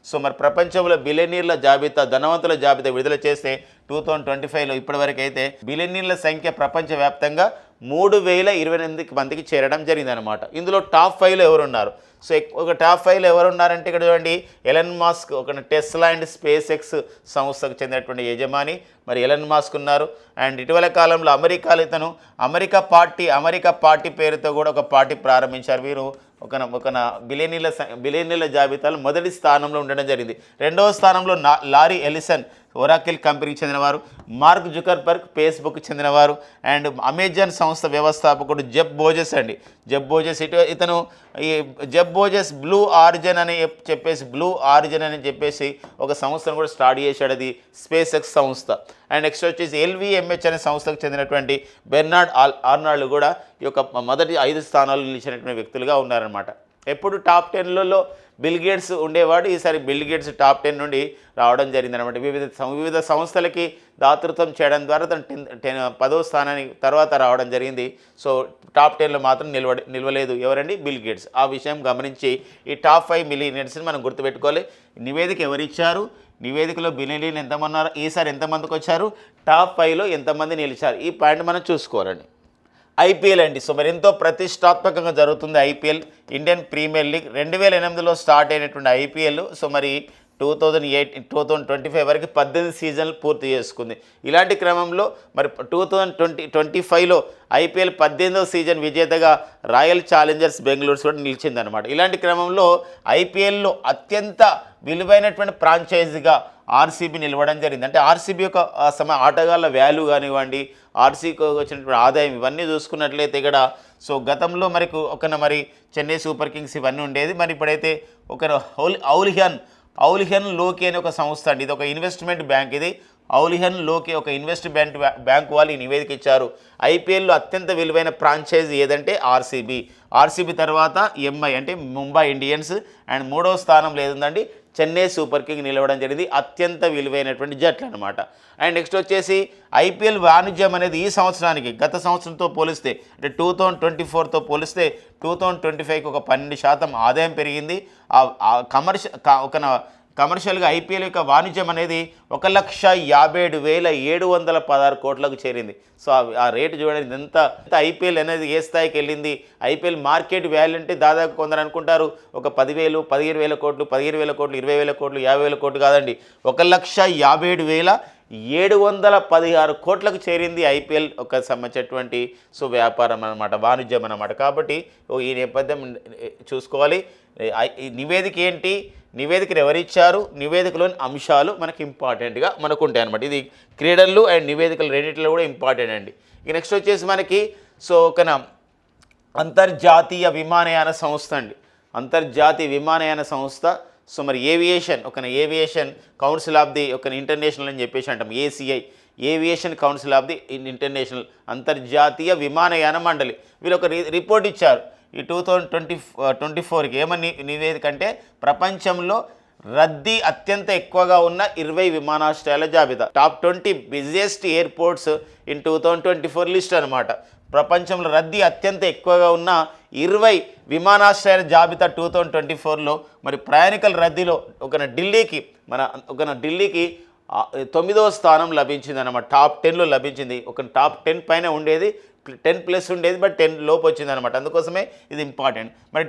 సో మరి ప్రపంచంలో బిలియనీర్ల జాబితా, ధనవంతుల జాబితా విడుదల చేస్తే 2025లో ఇప్పటివరకు అయితే బిలియనీర్ల సంఖ్య ప్రపంచవ్యాప్తంగా 3028 మందికి చేరడం జరిగిందనమాట. ఇందులో టాప్ 5లో ఎవరున్నారు? సో ఒక టాప్ 5లో ఎవరున్నారంటే ఇక్కడ చూడండి, ఎలన్ మాస్క్ ఒక టెస్లా అండ్ స్పేస్ ఎక్స్ సంస్థకు చెందినటువంటి యజమాని మరి ఎలన్ మాస్క్ ఉన్నారు. అండ్ ఇటీవల కాలంలో అమెరికా పార్టీ పేరుతో కూడా ఒక పార్టీ ప్రారంభించారు. వీరు ఒక బిలియనీర్ల జాబితాలో మొదటి స్థానంలో ఉండడం జరిగింది. రెండవ స్థానంలో లారీ ఎలిసన్ ఒరాకిల్ కంపెనీకి చెందినవారు, మార్క్ జుకర్బర్గ్ ఫేస్బుక్కి చెందినవారు, అండ్ అమెజాన్ సంస్థ వ్యవస్థాపకుడు జెఫ్ బోజెస్ అండి. జెఫ్ బోజెస్ ఇతను ఈ జెఫ్ బోజెస్ బ్లూ ఆరిజిన్ అని చెప్పేసి ఒక సంస్థను కూడా స్టార్ట్ చేశాడు, అది స్పేస్ ఎక్స్ సంస్థ. అండ్ నెక్స్ట్ వచ్చేసి ఎల్విఎంహెచ్ అనే సంస్థకు చెందినటువంటి బెర్నార్డ్ ఆర్నాల్డ్ కూడా ఈ యొక్క మొదటి 5 స్థానాలు నిలిచినటువంటి వ్యక్తులుగా ఉన్నారనమాట. ఎప్పుడు టాప్ 10లలో బిల్ గేట్స్ ఉండేవాడు, ఈసారి బిల్ గేట్స్ టాప్ 10 నుండి రావడం జరిగిందనమాట. వివిధ సంస్థలకి దాతృత్వం చేయడం ద్వారా తను 10వ స్థానానికి తర్వాత రావడం జరిగింది. సో టాప్ 10లో మాత్రం నిలవలేదు ఎవరండి, బిల్ గేట్స్. ఆ విషయం గమనించి ఈ టాప్ 5 మిలియనర్స్ని మనం గుర్తుపెట్టుకోవాలి. నివేదిక ఎవరిచ్చారు, నివేదికలో బిలియనీర్లు ఎంతమంది ఉన్నారు, ఈసారి ఎంతమందికి వచ్చారు, టాప్ 5లో ఎంతమంది నిలిచారు, ఈ పాయింట్ మనం చూసుకోవాలండి. ఐపీఎల్ అండి. సో మరి ఎంతో ప్రతిష్టాత్మకంగా జరుగుతుంది ఐపీఎల్, ఇండియన్ ప్రీమియర్ లీగ్. 2008లో స్టార్ట్ అయినటువంటి ఐపీఎల్ సో మరి 2025 వరకు 18 సీజన్లు పూర్తి చేసుకుంది. ఇలాంటి క్రమంలో మరి 2025లో ఐపీఎల్ 18వ సీజన్ విజేతగా రాయల్ ఛాలెంజర్స్ బెంగళూరు కూడా నిలిచిందనమాట. ఇలాంటి క్రమంలో ఐపీఎల్లో అత్యంత విలువైనటువంటి ఫ్రాంచైజీగా ఆర్సీబీ నిలవడం జరిగింది. అంటే ఆర్సీబీ యొక్క ఆటగాళ్ళ వాల్యూ కానివ్వండి, ఆర్సీకి వచ్చినటువంటి ఆదాయం ఇవన్నీ చూసుకున్నట్లయితే ఇక్కడ సో గతంలో మరి చెన్నై సూపర్ కింగ్స్ ఇవన్నీ ఉండేది. మరి ఇప్పుడైతే ఔలిహన్ లోకి అనే ఒక సంస్థ అండి, ఇది ఒక ఇన్వెస్ట్మెంట్ బ్యాంక్. ఇది ఔలిహన్ లోకి ఒక ఇన్వెస్ట్మెంట్ బ్యాంక్ వాళ్ళు ఈ నివేదిక ఇచ్చారు. ఐపీఎల్లో అత్యంత విలువైన ఫ్రాంచైజీ ఏదంటే ఆర్సీబీ తర్వాత ఎంఐ అంటే ముంబై ఇండియన్స్, అండ్ 3వ స్థానంలో ఏదండి చెన్నై సూపర్ కింగ్ నిలవడం జరిగింది. అత్యంత విలువైనటువంటి జట్లు అనమాట. అండ్ నెక్స్ట్ వచ్చేసి ఐపీఎల్ వాణిజ్యం అనేది ఈ సంవత్సరానికి గత సంవత్సరంతో పోలిస్తే అంటే 2024తో పోలిస్తే 2025కి ఒక 12% ఆదాయం పెరిగింది. కమర్షియల్గా ఐపీఎల్ యొక్క వాణిజ్యం అనేది 1,57,716 కోట్లకు చేరింది. సో ఆ రేటు చూడండి ఎంత ఐపీఎల్ అనేది ఏ స్థాయికి వెళ్ళింది. ఐపీఎల్ మార్కెట్ వాల్యూ అంటే దాదాపు కొందరు అనుకుంటారు ఒక 10,000, 15,000 కోట్లు, 15,000 కోట్లు, 20,000 కోట్లు, 50,000 కోట్లు కాదండి, 1,57,716 కోట్లకు చేరింది ఐపీఎల్ ఒక సంబంధించినటువంటి సో వ్యాపారం అనమాట, వాణిజ్యం అనమాట. కాబట్టి ఈ నేపథ్యం చూసుకోవాలి. ఈ నివేదిక ఏంటి, నివేదికను ఎవరిచ్చారు, నివేదికలోని అంశాలు మనకి ఇంపార్టెంట్గా మనకు ఉంటాయి అనమాట. ఇది క్రీడలు అండ్ నివేదికలు రెండింటిలో కూడా ఇంపార్టెంట్ అండి. ఇక నెక్స్ట్ వచ్చేసి మనకి సో ఒక అంతర్జాతీయ విమానయాన సంస్థ అండి, అంతర్జాతీయ విమానయాన సంస్థ. సో మరి ఏవియేషన్ కౌన్సిల్ ఆఫ్ ది ఒక ఇంటర్నేషనల్ అని చెప్పేసి అంటాం, ACI, aviation council of the international, అంతర్జాతీయ విమానయాన మండలి. వీళ్ళు ఒక రిపోర్ట్ ఇచ్చారు ఈ 2024కి. ఏమని నివేదిక అంటే ప్రపంచంలో రద్దీ అత్యంత ఎక్కువగా ఉన్న 20 విమానాశ్రయాల జాబితా, top 20 busiest airports in 2024 list అనమాట. ప్రపంచంలో రద్దీ అత్యంత ఎక్కువగా ఉన్న 20 విమానాశ్రయాల జాబితా 2024లో మరి ప్రయాణికుల రద్దీలో ఢిల్లీకి 9వ స్థానం లభించింది అన్నమాట. టాప్ 10లో లభించింది. టాప్ 10 పైన ఉండేది, 10+ ఉండేది, బట్ 10 లోపు వచ్చింది అనమాట. అందుకోసమే ఇది ఇంపార్టెంట్. మరి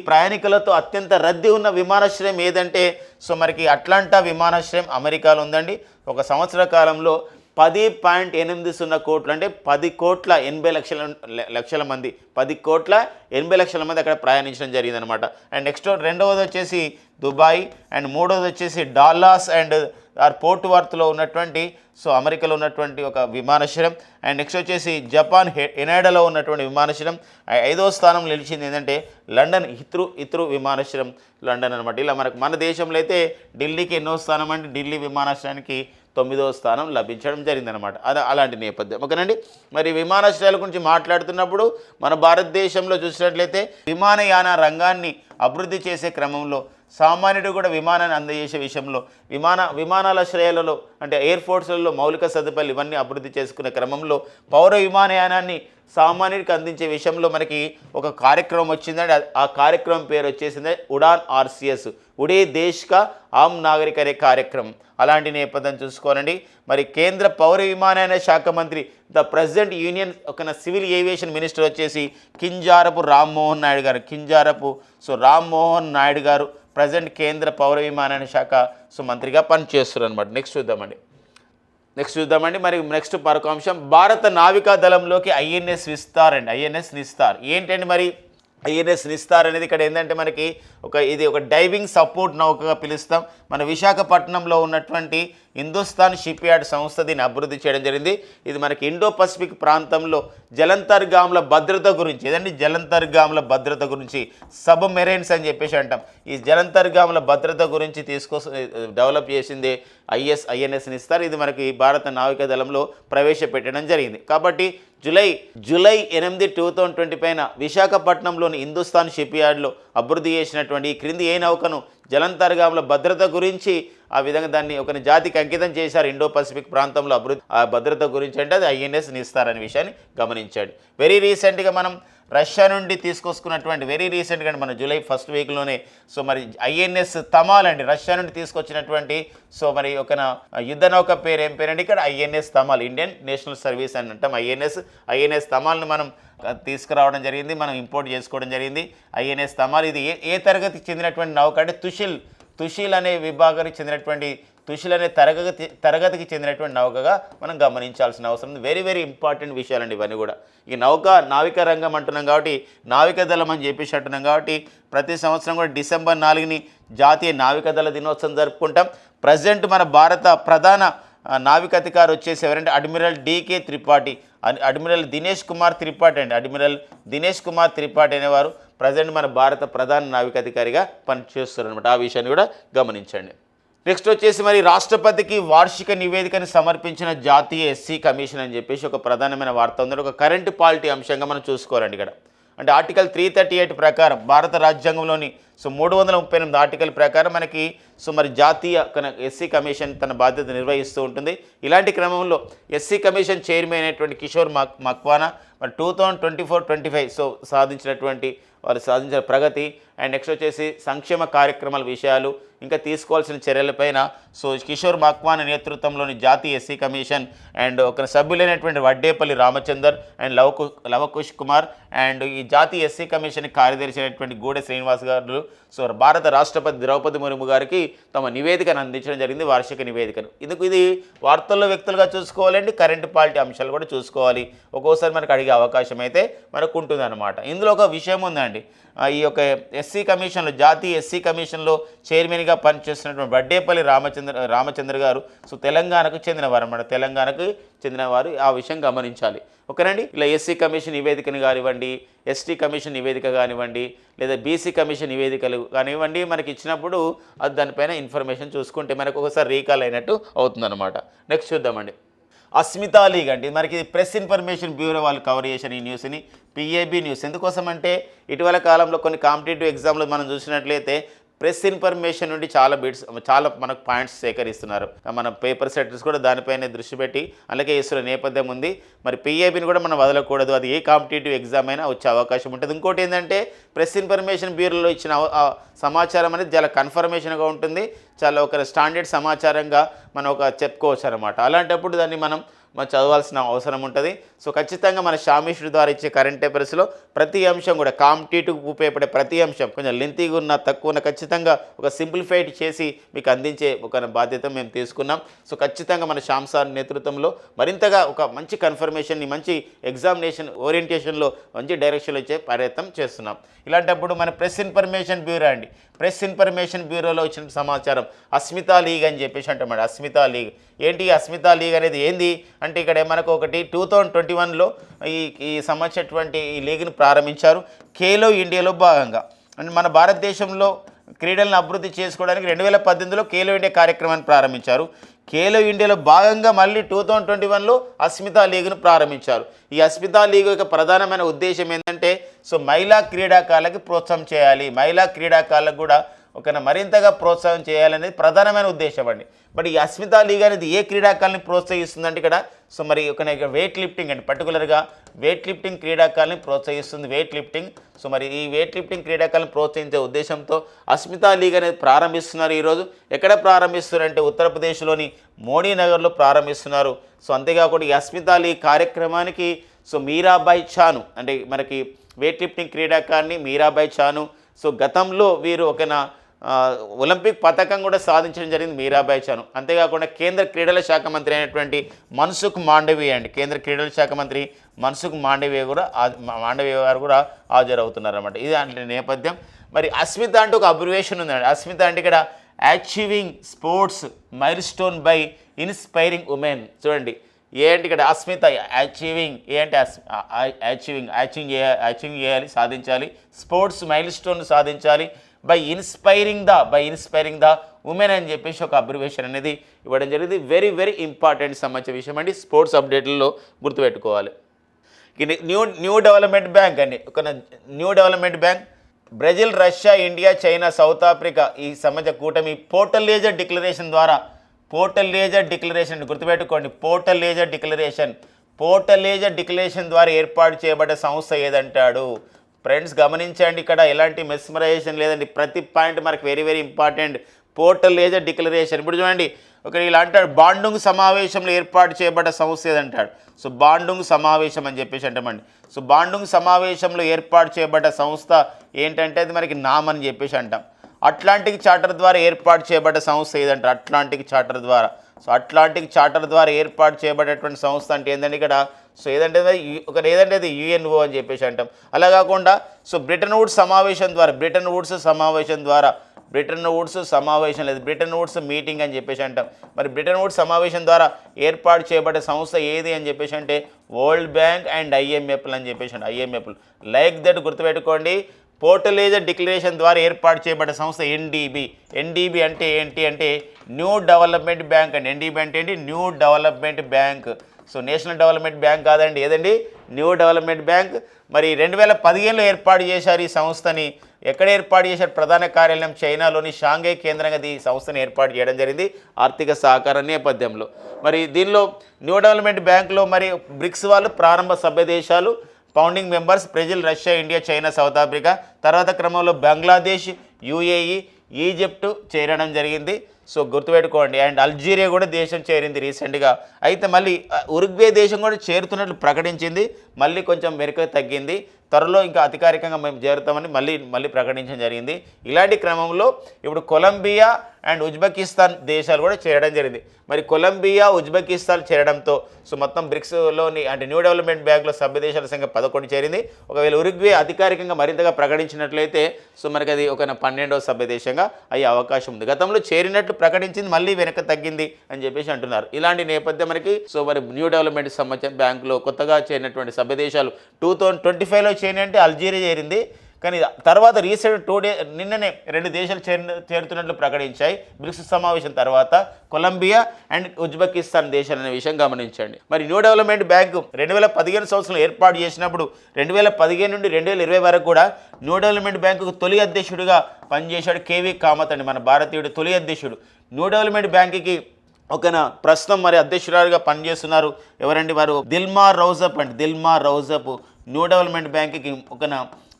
ప్రయాణికులతో అత్యంత రద్దీ ఉన్న విమానాశ్రయం ఏదంటే సో మనకి అట్లాంటా విమానాశ్రయం అమెరికాలో ఉందండి. ఒక సంవత్సర కాలంలో 10.80 కోట్లు అంటే 10,80,00,000 మంది, 10,80,00,000 మంది అక్కడ ప్రయాణించడం జరిగిందనమాట. అండ్ నెక్స్ట్ రెండవది వచ్చేసి దుబాయ్, అండ్ మూడవది వచ్చేసి డాల్లాస్ అండ్ పోర్ట్ వర్త్లో ఉన్నటువంటి సో అమెరికాలో ఉన్నటువంటి ఒక విమానాశ్రయం. అండ్ నెక్స్ట్ వచ్చేసి జపాన్ ఎనాడాలో ఉన్నటువంటి విమానాశ్రయం. 5వ స్థానం నిలిచింది ఏంటంటే లండన్ హిత్రూ విమానాశ్రయం, లండన్ అనమాట. ఇలా మన దేశంలో అయితే ఢిల్లీకి ఎన్నో స్థానం అంటే ఢిల్లీ విమానాశ్రయానికి 9వ స్థానం లభించడం జరిగిందనమాట. అలాంటి నేపథ్యం ఓకేనండి. మరి విమానాశ్రయాల గురించి మాట్లాడుతున్నప్పుడు మన భారతదేశంలో చూసినట్లయితే విమానయాన రంగాన్ని అభివృద్ధి చేసే క్రమంలో సామాన్యుడు కూడా విమానాన్ని అందజేసే విషయంలో విమానాశ్రయాలలో అంటే ఎయిర్పోర్ట్స్లలో మౌలిక సదుపాయాలు ఇవన్నీ అభివృద్ధి చేసుకునే క్రమంలో పౌర విమానయానాన్ని సామాన్యుడికి అందించే విషయంలో మనకి ఒక కార్యక్రమం వచ్చిందండి. ఆ కార్యక్రమం పేరు వచ్చేసింది ఉడాన్ ఆర్సీఎస్, ఉడే దేశ్ కా ఆమ్ నాగరిక్ అనే కార్యక్రమం. అలాంటి నేపథ్యం చూసుకోనండి. మరి కేంద్ర పౌర విమానయాన శాఖ మంత్రి the president union civil aviation minister వచ్చేసి కింజారపు రామ్మోహన్ నాయుడు గారు ప్రజెంట్ కేంద్ర పౌర విమానయాన శాఖ మంత్రిగా పనిచేస్తున్నారు అనమాట. నెక్స్ట్ చూద్దామండి. మరి నెక్స్ట్ మరొక అంశం, భారత నావికా దళంలోకి ఐఎన్ఎస్ నిస్తార్ ఏంటండి మరి ఐఎన్ఎస్ నిస్తార్ అనేది ఇక్కడ ఏంటంటే మనకి ఇది ఒక డైవింగ్ సపోర్ట్ నౌకగా పిలుస్తాం. మన విశాఖపట్నంలో ఉన్నటువంటి హిందుస్థాన్ షిప్ యార్డ్ సంస్థ దీన్ని అభివృద్ధి చేయడం జరిగింది. ఇది మనకి ఇండో పసిఫిక్ ప్రాంతంలో జలంతర్గాముల భద్రత గురించి, ఏదండి జలంతర్గాముల భద్రత గురించి, సబ్మెరైన్స్ అని చెప్పేసి అంటాం. ఈ జలంతర్గాముల భద్రత గురించి డెవలప్ చేసింది ఐఎన్ఎస్ నిస్తార్. ఇది మనకి భారత నావికాదళంలో ప్రవేశపెట్టడం జరిగింది. కాబట్టి జూలై 8, 2020 పైన విశాఖపట్నంలోని హిందుస్థాన్ షిప్ యార్డ్లో అభివృద్ధి చేసినటువంటి ఈ క్రింది ఏ నౌకను జలంతర్గాముల భద్రత గురించి ఆ విధంగా దాన్ని ఒక జాతికి అంకితం చేశారు. ఇండో పసిఫిక్ ప్రాంతంలో ఆ భద్రత గురించి అంటే అది ఐఎన్ఎస్ నిస్తార్ అనే విషయాన్ని గమనించాడు. వెరీ రీసెంట్గా మనం రష్యా నుండి తీసుకొచ్చుకున్నటువంటి వెరీ రీసెంట్గా మన జూలై 1st వీక్లోనే మరి ఐఎన్ఎస్ తమాల్ అండి, రష్యా నుండి తీసుకొచ్చినటువంటి మరి ఒక యుద్ధ నౌక పేరు ఏం పేరండి ఇక్కడ INS Tamal, Indian national service అని అంటాం. ఐఎన్ఎస్ తమాల్ని మనం తీసుకురావడం జరిగింది, మనం ఇంపోర్ట్ చేసుకోవడం జరిగింది. ఐఎన్ఎస్ తమాల్ ఇది ఏ తరగతికి చెందినటువంటి నౌక అంటే తుషిల్ అనే విభాగానికి చెందినటువంటి తుషిల్ అనే తరగతికి చెందినటువంటి నౌకగా మనం గమనించాల్సిన అవసరం ఉంది. వెరీ వెరీ ఇంపార్టెంట్ విషయాలండి ఇవన్నీ కూడా. ఈ నావికా రంగం అంటున్నాం కాబట్టి, నావికాదళం అని చెప్పేసి అంటున్నాం కాబట్టి ప్రతి సంవత్సరం కూడా డిసెంబర్ 4ని జాతీయ నావికాదళ దినోత్సవం జరుపుకుంటాం. ప్రజెంట్ మన భారత ప్రధాన నావికాధికారి వచ్చేసి ఎవరంటే admiral D K Tripathi, admiral Dinesh Kumar Tripathi అండి. అడ్మిరల్ దినేష్ కుమార్ త్రిపాఠి అనేవారు ప్రజెంట్ మన భారత ప్రధాన నావికాధికారిగా పనిచేస్తారు అనమాట. ఆ విషయాన్ని కూడా గమనించండి. నెక్స్ట్ వచ్చేసి మరి రాష్ట్రపతికి వార్షిక నివేదికను సమర్పించిన జాతీయ ఎస్సీ కమిషన్ అని చెప్పేసి ఒక ప్రధానమైన వార్త ఉంది. ఒక కరెంట్ పాలిటీ అంశంగా మనం చూసుకోవాలండి ఇక్కడ. అంటే ఆర్టికల్ 338 ప్రకారం భారత రాజ్యాంగంలోని 338 ఆర్టికల్ ప్రకారం మనకి మరి జాతీయ ఎస్సీ కమిషన్ తన బాధ్యత నిర్వహిస్తూ ఉంటుంది. ఇలాంటి క్రమంలో ఎస్సీ కమిషన్ చైర్మన్ అయినటువంటి కిషోర్ మక్వానా మరి 2024-25 వాళ్ళు సాధించిన ప్రగతి అండ్ నెక్స్ట్ వచ్చేసి సంక్షేమ కార్యక్రమాల విషయాలు, ఇంకా తీసుకోవాల్సిన చర్యలపైన కిషోర్ మక్వానా నేతృత్వంలోని జాతీయ ఎస్సీ కమిషన్ అండ్ ఒక సభ్యులైనటువంటి వడ్డేపల్లి రామచందర్ అండ్ లవకుష్ కుమార్ అండ్ ఈ జాతీయ ఎస్సీ కమిషన్ కార్యదర్శి అయినటువంటి గూడె శ్రీనివాస్ గారు భారత రాష్ట్రపతి ద్రౌపది ముర్ము గారికి తమ నివేదికను అందించడం జరిగింది, వార్షిక నివేదికను. ఇది వార్తల్లో వ్యక్తులుగా చూసుకోవాలండి, కరెంట్ పాలిటీ అంశాలు కూడా చూసుకోవాలి. ఒక్కోసారి మనకు అడిగే అవకాశం అయితే మనకు ఉంటుంది అనమాట. ఇందులో ఒక విషయం ఉందండి, ఈ యొక్క ఎస్సీ కమిషన్లో జాతీయ ఎస్సీ కమిషన్లో చైర్మన్గా పనిచేస్తున్నటువంటి వడ్డేపల్లి రామచంద్ర గారు తెలంగాణకు చెందినవారు అన్నమాట. తెలంగాణకు చెందినవారు, ఆ విషయం గమనించాలి. ఓకేనండి. ఇలా ఎస్సీ కమిషన్ నివేదికను కానివ్వండి, ఎస్టీ కమిషన్ నివేదిక కానివ్వండి, లేదా బీసీ కమిషన్ నివేదికలు కానివ్వండి మనకి ఇచ్చినప్పుడు అది దానిపైన ఇన్ఫర్మేషన్ చూసుకుంటే మనకు ఒకసారి రీకాల్ అయినట్టు అవుతుందన్నమాట. నెక్స్ట్ చూద్దామండి. అస్మితా లీగ్ అండి, మనకి ప్రెస్ ఇన్ఫర్మేషన్ బ్యూరో వాళ్ళు కవర్ చేసిన ఈ న్యూస్ని పిఏబి న్యూస్. ఎందుకోసం అంటే ఇటీవల కాలంలో కొన్ని కాంపిటేటివ్ ఎగ్జామ్లు మనం చూసినట్లయితే ప్రెస్ ఇన్ఫర్మేషన్ నుండి చాలా మనకు పాయింట్స్ సేకరిస్తున్నారు. మన పేపర్ సెటర్స్ కూడా దానిపైనే దృష్టి పెట్టి అలాగే ఇస్తున్న నేపథ్యం ఉంది. మరి పిఏబిని కూడా మనం వదలకూడదు, అది ఏ కాంపిటేటివ్ ఎగ్జామ్ అయినా వచ్చే అవకాశం ఉంటుంది. ఇంకోటి ఏంటంటే ప్రెస్ ఇన్ఫర్మేషన్ బ్యూరోలో ఇచ్చిన సమాచారం అనేది చాలా కన్ఫర్మేషన్గా ఉంటుంది, చాలా ఒక స్టాండర్డ్ సమాచారంగా మనం చెప్పుకోవచ్చు అనమాట. అలాంటప్పుడు దాన్ని మనం చదవాల్సిన అవసరం ఉంటుంది. ఖచ్చితంగా మన షామిష్డ్ ద్వారా ఇచ్చే కరెంట్ అఫైర్స్లో ప్రతి అంశం కూడా కాంపిటేటివ్ ఉపయోగపడే ప్రతి అంశం కొంచెం లెంతీగా ఉన్న తక్కువ ఉన్న ఖచ్చితంగా ఒక సింప్లిఫైడ్ చేసి మీకు అందించే ఒక బాధ్యత మేము తీసుకున్నాం. ఖచ్చితంగా మన శ్యామ్ సార్ నేతృత్వంలో మరింతగా ఒక మంచి కన్ఫర్మేషన్ని మంచి ఎగ్జామినేషన్ ఓరియంటేషన్లో మంచి డైరెక్షన్లో ఇచ్చే ప్రయత్నం చేస్తున్నాం. ఇలాంటప్పుడు మన ప్రెస్ ఇన్ఫర్మేషన్ బ్యూరో అండి, ప్రెస్ ఇన్ఫర్మేషన్ బ్యూరోలో ఇచ్చిన సమాచారం అస్మితా లీగ్ అని చెప్పేసి అంటాం. అస్మితా లీగ్ ఏంటి? అస్మితా లీగ్ అనేది ఏంది అంటే ఇక్కడ మనకు ఒకటి 2021లో ఈ సంబంధించినటువంటి ఈ లీగ్ను ప్రారంభించారు. ఖేలో ఇండియాలో భాగంగా అంటే మన భారతదేశంలో క్రీడలను అభివృద్ధి చేసుకోవడానికి 2018లో ఖేలో ఇండియా కార్యక్రమాన్ని ప్రారంభించారు. ఖేలో ఇండియాలో భాగంగా మళ్ళీ 2021లో అస్మితా లీగ్ను ప్రారంభించారు. ఈ అస్మితా లీగ్ యొక్క ప్రధానమైన ఉద్దేశం ఏంటంటే మహిళా క్రీడాకారులకి ప్రోత్సాహం చేయాలి, మహిళా క్రీడాకారులకు కూడా మరింతగా ప్రోత్సాహం చేయాలనేది ప్రధానమైన ఉద్దేశం అండి. బట్ ఈ అస్మితా లీగ్ అనేది ఏ క్రీడాకారుని ప్రోత్సహిస్తుందంటే ఇక్కడ మరి వెయిట్ లిఫ్టింగ్ అండి, పర్టికులర్గా వెయిట్ లిఫ్టింగ్ క్రీడాకారుని ప్రోత్సహిస్తుంది. వెయిట్ లిఫ్టింగ్ మరి ఈ వెయిట్ లిఫ్టింగ్ క్రీడాకారులను ప్రోత్సహించే ఉద్దేశంతో అస్మితా లీగ్ అనేది ప్రారంభిస్తున్నారు. ఈరోజు ఎక్కడ ప్రారంభిస్తున్నారంటే ఉత్తరప్రదేశ్లోని మోడీనగర్లో ప్రారంభిస్తున్నారు. అంతేకాకుండా ఈ అస్మితా లీగ్ కార్యక్రమానికి మీరాబాయి చాను అంటే మనకి వెయిట్ లిఫ్టింగ్ క్రీడాకారిణి మీరాబాయి చాను గతంలో వీరు ఒలింపిక్ పథకం కూడా సాధించడం జరిగింది మీరాబాయి చాను. అంతేకాకుండా కేంద్ర క్రీడల శాఖ మంత్రి అయినటువంటి మన్సుఖ్ మాండవీయ అండి, కేంద్ర క్రీడల శాఖ మంత్రి మన్సుఖ్ మాండవీయ కూడా మాండవీయ గారు కూడా హాజరవుతున్నారు అన్నమాట. ఇది అంటే నేపథ్యం. మరి అస్మిత అంటే ఒక అబ్రివేషన్ ఉందండి. అస్మిత అంటే ఇక్కడ achieving sports mile stone by inspiring women. చూడండి ఏంటి ఇక్కడ అస్మిత అచీవింగ్, ఏంటి అచీవింగ్ చేయాలి, సాధించాలి, స్పోర్ట్స్ మైల్ స్టోన్ సాధించాలి, బై ఇన్స్పైరింగ్ ద ఉమెన్ అని చెప్పేసి ఒక అబ్రివేషన్ అనేది ఇవ్వడం జరిగింది. వెరీ వెరీ ఇంపార్టెంట్ సంబంధించిన విషయం అండి, స్పోర్ట్స్ అప్డేట్లలో గుర్తుపెట్టుకోవాలి. న్యూ డెవలప్మెంట్ బ్యాంక్ అండి, ఒక new development bank Brazil, Russia, India, China, south Africa ఈ సంబంధించిన కూటమి పోర్టలేజర్ డిక్లరేషన్ ద్వారా, పోర్టలేజర్ డిక్లరేషన్ గుర్తుపెట్టుకోండి, పోర్టలేజర్ డిక్లరేషన్ ద్వారా ఏర్పాటు చేయబడ్డ సంస్థ ఏదంటాడు? ఫ్రెండ్స్ గమనించండి, ఇక్కడ ఎలాంటి మెస్మరైజేషన్ లేదండి, ప్రతి పాయింట్ మనకు వెరీ వెరీ ఇంపార్టెంట్. పోర్టలేజర్ డిక్లరేషన్ ఇప్పుడు చూడండి, ఒక ఇలా అంటాడు బాండుంగ్ సమావేశంలో ఏర్పాటు చేయబడ్డ సంస్థ ఏదంటాడు? సో బాండుంగ్ సమావేశం అని చెప్పేసి అంటామండి. సో బాండుంగ్ సమావేశంలో ఏర్పాటు చేయబడ్డ సంస్థ ఏంటంటే అది మనకి నామ్ అని చెప్పేసి అంటాం. అట్లాంటిక్ చార్టర్ ద్వారా ఏర్పాటు చేయబడ్డ సంస్థ ఏదంటారు? అట్లాంటిక్ చార్టర్ ద్వారా. సో అట్లాంటిక్ చార్టర్ ద్వారా ఏర్పాటు చేయబడేటువంటి సంస్థ అంటే ఏంటంటే ఇక్కడ సో ఏదంటే అది యుఎన్ఓ అని చెప్పేసి అంటాం. అలా కాకుండా సో బ్రిటన్ వుడ్స్ మీటింగ్ అని చెప్పేసి అంటాం. మరి బ్రిటన్ వుడ్స్ సమావేశం ద్వారా ఏర్పాటు చేయబడ్డ సంస్థ ఏది అని చెప్పేసి అంటే వరల్డ్ బ్యాంక్ అండ్ ఐఎంఎఫ్ అని చెప్పేసి అంటే ఐఎంఎఫ్ లైక్ దట్ గుర్తుపెట్టుకోండి. పోర్టలేజర్ డిక్లరేషన్ ద్వారా ఏర్పాటు చేయబడ్డ సంస్థ ఎన్డీబీ అంటే ఏంటి అంటే న్యూ డెవలప్మెంట్ బ్యాంక్ అండి. ఎన్డీబీ అంటే ఏంటి? New development bank. So national development bank కాదండి, ఏదండి? New development bank. మరి 2015లో ఏర్పాటు చేశారు ఈ సంస్థని. ఎక్కడ ఏర్పాటు చేశారు? ప్రధాన కార్యాలయం చైనాలోని షాంఘై కేంద్రంగా ఈ సంస్థను ఏర్పాటు చేయడం జరిగింది ఆర్థిక సహకార నేపథ్యంలో. మరి దీనిలో న్యూ డెవలప్మెంట్ బ్యాంకులో మరి బ్రిక్స్ వాళ్ళు ప్రారంభ సభ్య దేశాలు, founding members Brazil, Russia, India, China, south Africa. తర్వాత క్రమంలో బంగ్లాదేశ్, యుఏఈ, ఈజిప్ట్ చేరడం జరిగింది. సో గుర్తుపెట్టుకోండి. అండ్ అల్జీరియా కూడా దేశం చేరింది రీసెంట్గా. అయితే మళ్ళీ ఉరుగ్వే దేశం కూడా చేరుతున్నట్లు ప్రకటించింది, మళ్ళీ కొంచెం మెరుక తగ్గింది. త్వరలో ఇంకా అధికారికంగా మేము చేరుతామని మళ్ళీ ప్రకటించడం జరిగింది. ఇలాంటి క్రమంలో ఇప్పుడు కొలంబియా అండ్ ఉజ్బెకిస్తాన్ దేశాలు కూడా చేరడం జరిగింది. మరి కొలంబియా, ఉజ్బెకిస్తాన్ చేరడంతో సో మొత్తం బ్రిక్స్లోని అంటే న్యూ డెవలప్మెంట్ బ్యాంక్లో సభ్య దేశాల సంఖ్య 11 చేరింది. ఒకవేళ ఉరుగ్వే అధికారికంగా మరింతగా ప్రకటించినట్లయితే సో మనకి అది ఒక 12వ సభ్య దేశంగా అయ్యే అవకాశం ఉంది. గతంలో చేరినట్లు ప్రకటించింది, మళ్ళీ వెనక తగ్గింది అని చెప్పేసి అంటున్నారు. ఇలాంటి నేపథ్యం మనకి సో మరి న్యూ డెవలప్మెంట్ సంబంధించిన బ్యాంకులో కొత్తగా చేరినటువంటి సభ్య దేశాలు 2025లో చేరి అంటే అల్జీరియా చేరింది. కానీ తర్వాత రీసెంట్ నిన్ననే 2 దేశాలు చేరుతున్నట్లు ప్రకటించాయి బ్రిక్స్ సమావేశం తర్వాత, కొలంబియా అండ్ ఉజ్బెకిస్తాన్ దేశాలు అనే విషయం గమనించండి. మరి న్యూ డెవలప్మెంట్ బ్యాంకు 2015 సంవత్సరంలో ఏర్పాటు చేసినప్పుడు 2015 నుండి 2020 వరకు కూడా న్యూ డెవలప్మెంట్ బ్యాంకుకు తొలి అధ్యక్షుడిగా పనిచేశాడు కేవీ కామత్ అండి, మన భారతీయుడు తొలి అధ్యక్షుడు. న్యూ డెవలప్మెంట్ బ్యాంకుకి ప్రస్తుతం మరి అధ్యక్షురాలుగా పనిచేస్తున్నారు ఎవరండి? వారు దిల్మా రౌజప్ న్యూ డెవలప్మెంట్ బ్యాంకుకి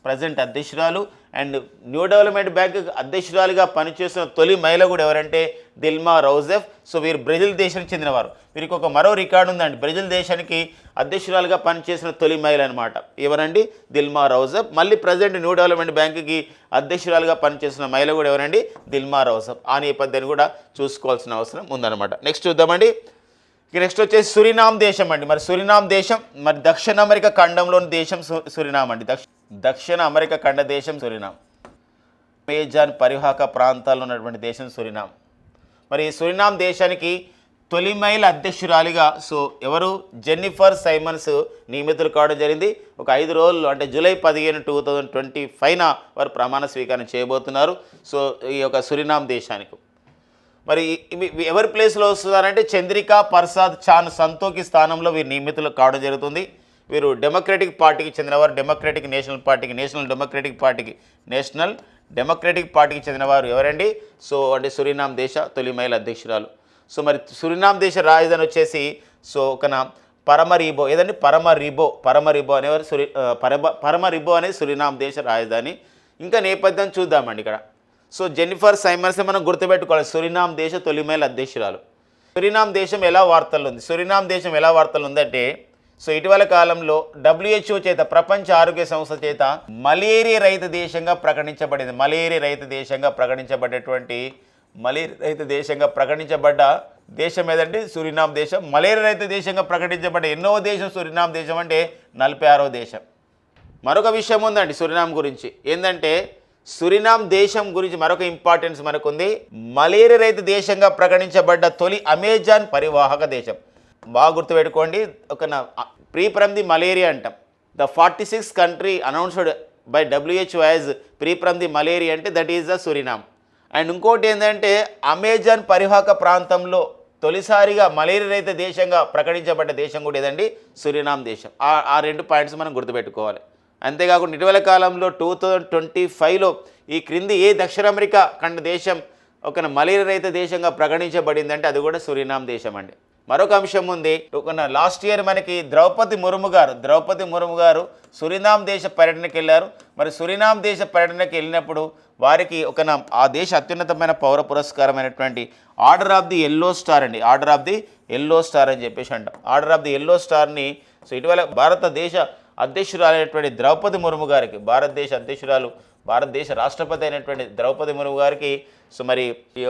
ప్రజెంట్ అధ్యక్షురాలు. అండ్ న్యూ డెవలప్మెంట్ బ్యాంక్ అధ్యక్షురాలుగా పనిచేస్తున్న తొలి మహిళ కూడా ఎవరంటే దిల్మా రౌజెఫ్. సో వీరు బ్రెజిల్ దేశానికి చెందినవారు. వీరికి మరో రికార్డు ఉందండి, బ్రెజిల్ దేశానికి అధ్యక్షురాలుగా పనిచేసిన తొలి మహిళ అనమాట. ఎవరండి? దిల్మా రౌజెఫ్. మళ్ళీ ప్రజెంట్ న్యూ డెవలప్మెంట్ బ్యాంకుకి అధ్యక్షురాలుగా పనిచేసిన మహిళ కూడా ఎవరండి? దిల్మా రౌజెఫ్. ఆ నేపథ్యాన్ని కూడా చూసుకోవాల్సిన అవసరం ఉందన్నమాట. నెక్స్ట్ చూద్దామండి. నెక్స్ట్ వచ్చేసి సురినామ్ దేశం అండి. మరి సురినామ్ దేశం మరి దక్షిణ అమెరికా ఖండంలోని దేశం సురినామ్ అండి. దక్షిణ అమెరికా ఖండ దేశం సురినామ్. అమెజాన్ పరివాహక ప్రాంతాల్లో ఉన్నటువంటి దేశం సురినామ్. మరి సురినామ్ దేశానికి తొలి మహిళ అధ్యక్షురాలిగా సో ఎవరు? జెన్నిఫర్ సైమన్స్ నియమితులు కావడం జరిగింది. ఒక 5 రోజులు అంటే జూలై 15, 2025న వారు ప్రమాణ స్వీకారం చేయబోతున్నారు. సో ఈ యొక్క సురినామ్ దేశానికి మరి ఎవరి ప్లేస్లో వస్తున్నారంటే చంద్రికా పర్సాద్ చాన్ సంతోకి స్థానంలో వీరు నియమితులు కావడం జరుగుతుంది. వీరు డెమోక్రటిక్ పార్టీకి చెందినవారు. నేషనల్ డెమోక్రటిక్ పార్టీకి చెందినవారు ఎవరండి? సో అంటే సురినామ్ దేశ తొలి మహిళ అధ్యక్షురాలు. సో మరి సురినామ్ దేశ రాజధాని వచ్చేసి సో పరమరీబో. ఏదండి? పరమరీబో అనేవారు పరమరీబో అనేది సురినామ్ దేశ రాజధాని. ఇంకా నేపథ్యం చూద్దామండి ఇక్కడ. సో జెన్నిఫర్ సైమన్స్ మనం గుర్తుపెట్టుకోవాలి, సురినామ్ దేశ తొలి మహిళ అధ్యక్షురాలు. సురినామ్ దేశం ఎలా వార్తలు ఉంది అంటే సో ఇటీవల కాలంలో WHO చేత, ప్రపంచ ఆరోగ్య సంస్థ చేత మలేరియా రహిత దేశంగా ప్రకటించబడింది. మలేరియా రహిత దేశంగా ప్రకటించబడ్డ దేశం ఏదంటే సురినామ్ దేశం. మలేరియా రహిత దేశంగా ప్రకటించబడ్డ ఎన్నో దేశం సురినామ్ దేశం అంటే 46వ దేశం. మరొక విషయం ఉందండి సురినామ్ గురించి. ఏంటంటే సురినామ్ దేశం గురించి మరొక ఇంపార్టెన్స్ మనకుంది. మలేరియా రహిత దేశంగా ప్రకటించబడ్డ తొలి అమెజాన్ పరివాహక దేశం. బాగా గుర్తుపెట్టుకోండి. ఫ్రీ ఫ్రమ్ ది మలేరియా అంటాం. The 46th country announced by WHO as free from the malaria అంటే that is the Suriname. And ఇంకోటి ఏంటంటే అమెజాన్ పరివాహక ప్రాంతంలో తొలిసారిగా మలేరియా రహిత దేశంగా ప్రకటించబడ్డ దేశం కూడా ఏదండి, సురినామ్ దేశం. ఆ రెండు పాయింట్స్ మనం గుర్తుపెట్టుకోవాలి. అంతేకాకుండా ఇటీవల కాలంలో 2025లో ఈ క్రింది ఏ దక్షిణ అమెరికా ఖండ దేశం ఒక మలేరియా రహిత దేశంగా ప్రకటించబడిందంటే అది కూడా సురినామ్ దేశం అండి. మరొక అంశం ఉంది. లాస్ట్ ఇయర్ మనకి ద్రౌపది ముర్ము గారు సురినామ్ దేశ పర్యటనకి వెళ్ళారు. మరి సురినామ్ దేశ పర్యటనకి వెళ్ళినప్పుడు వారికి ఆ దేశ అత్యున్నతమైన పౌర పురస్కారమైనటువంటి order of the yellow star అండి. Order of the yellow star అని చెప్పేసి అంటాం. ఆర్డర్ ఆఫ్ ది ఎల్లో స్టార్ని సో ఇటీవల భారతదేశ అధ్యక్షురాలైనటువంటి ద్రౌపది ముర్ము గారికి, భారతదేశ రాష్ట్రపతి అయినటువంటి ద్రౌపది ముర్ము గారికి సో మరి ఈ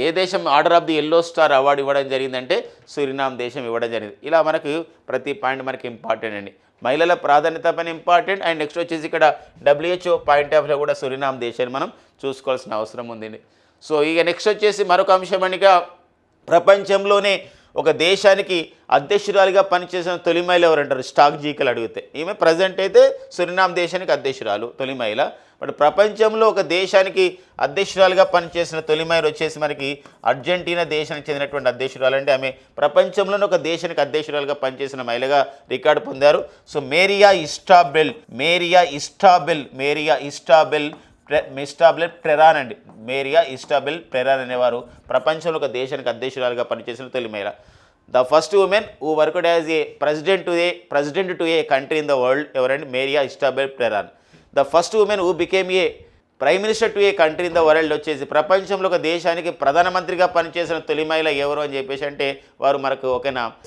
ఏ దేశం order of the yellow star award ఇవ్వడం జరిగిందంటే సురినామ్ దేశం ఇవ్వడం జరిగింది. ఇలా మనకు ప్రతి పాయింట్ మనకి ఇంపార్టెంట్ అండి. మహిళల ప్రాధాన్యత పైన ఇంపార్టెంట్. అండ్ నెక్స్ట్ వచ్చేసి ఇక్కడ WHO పాయింట్ ఆఫ్ వ్యూ కూడా సురినామ్ దేశాన్ని మనం చూసుకోవాల్సిన అవసరం ఉంది. సో ఇక నెక్స్ట్ వచ్చేసి మరొక అంశం అనిక ప్రపంచంలోనే ఒక దేశానికి అధ్యక్షురాలిగా పనిచేసిన తొలి మహిళ ఎవరంటారు? స్టాక్ జీకలు అడిగితే ఈమె ప్రజెంట్ అయితే సురినామ్ దేశానికి అధ్యక్షురాలు, తొలి మహిళ. బట్ ప్రపంచంలో ఒక దేశానికి అధ్యక్షురాలుగా పనిచేసిన తొలి మహిళ వచ్చేసి మనకి అర్జెంటీనా దేశానికి చెందినటువంటి అధ్యక్షురాలు. అంటే ఆమె ప్రపంచంలోనే ఒక దేశానికి అధ్యక్షురాలుగా పనిచేసిన మహిళగా రికార్డు పొందారు. సో మేరియా ఇస్టాబెల్ ప్రెరాన్ అండి. మేరియా ఇస్టాబెల్ ప్రెరాన్ అనేవారు ప్రపంచంలో ఒక దేశానికి అధ్యక్షురాలుగా పనిచేసిన తొలి మహిళ. The first women who worked as a president to a country in the world ఎవరండి? Maria Isabel Peron. The first women who became a prime minister to a country in the world వచ్చేసి ప్రపంచంలో ఒక దేశానికి ప్రధానమంత్రిగా పనిచేసిన తొలి మహిళ ఎవరు అని చెప్పేసి అంటే వారు మనకు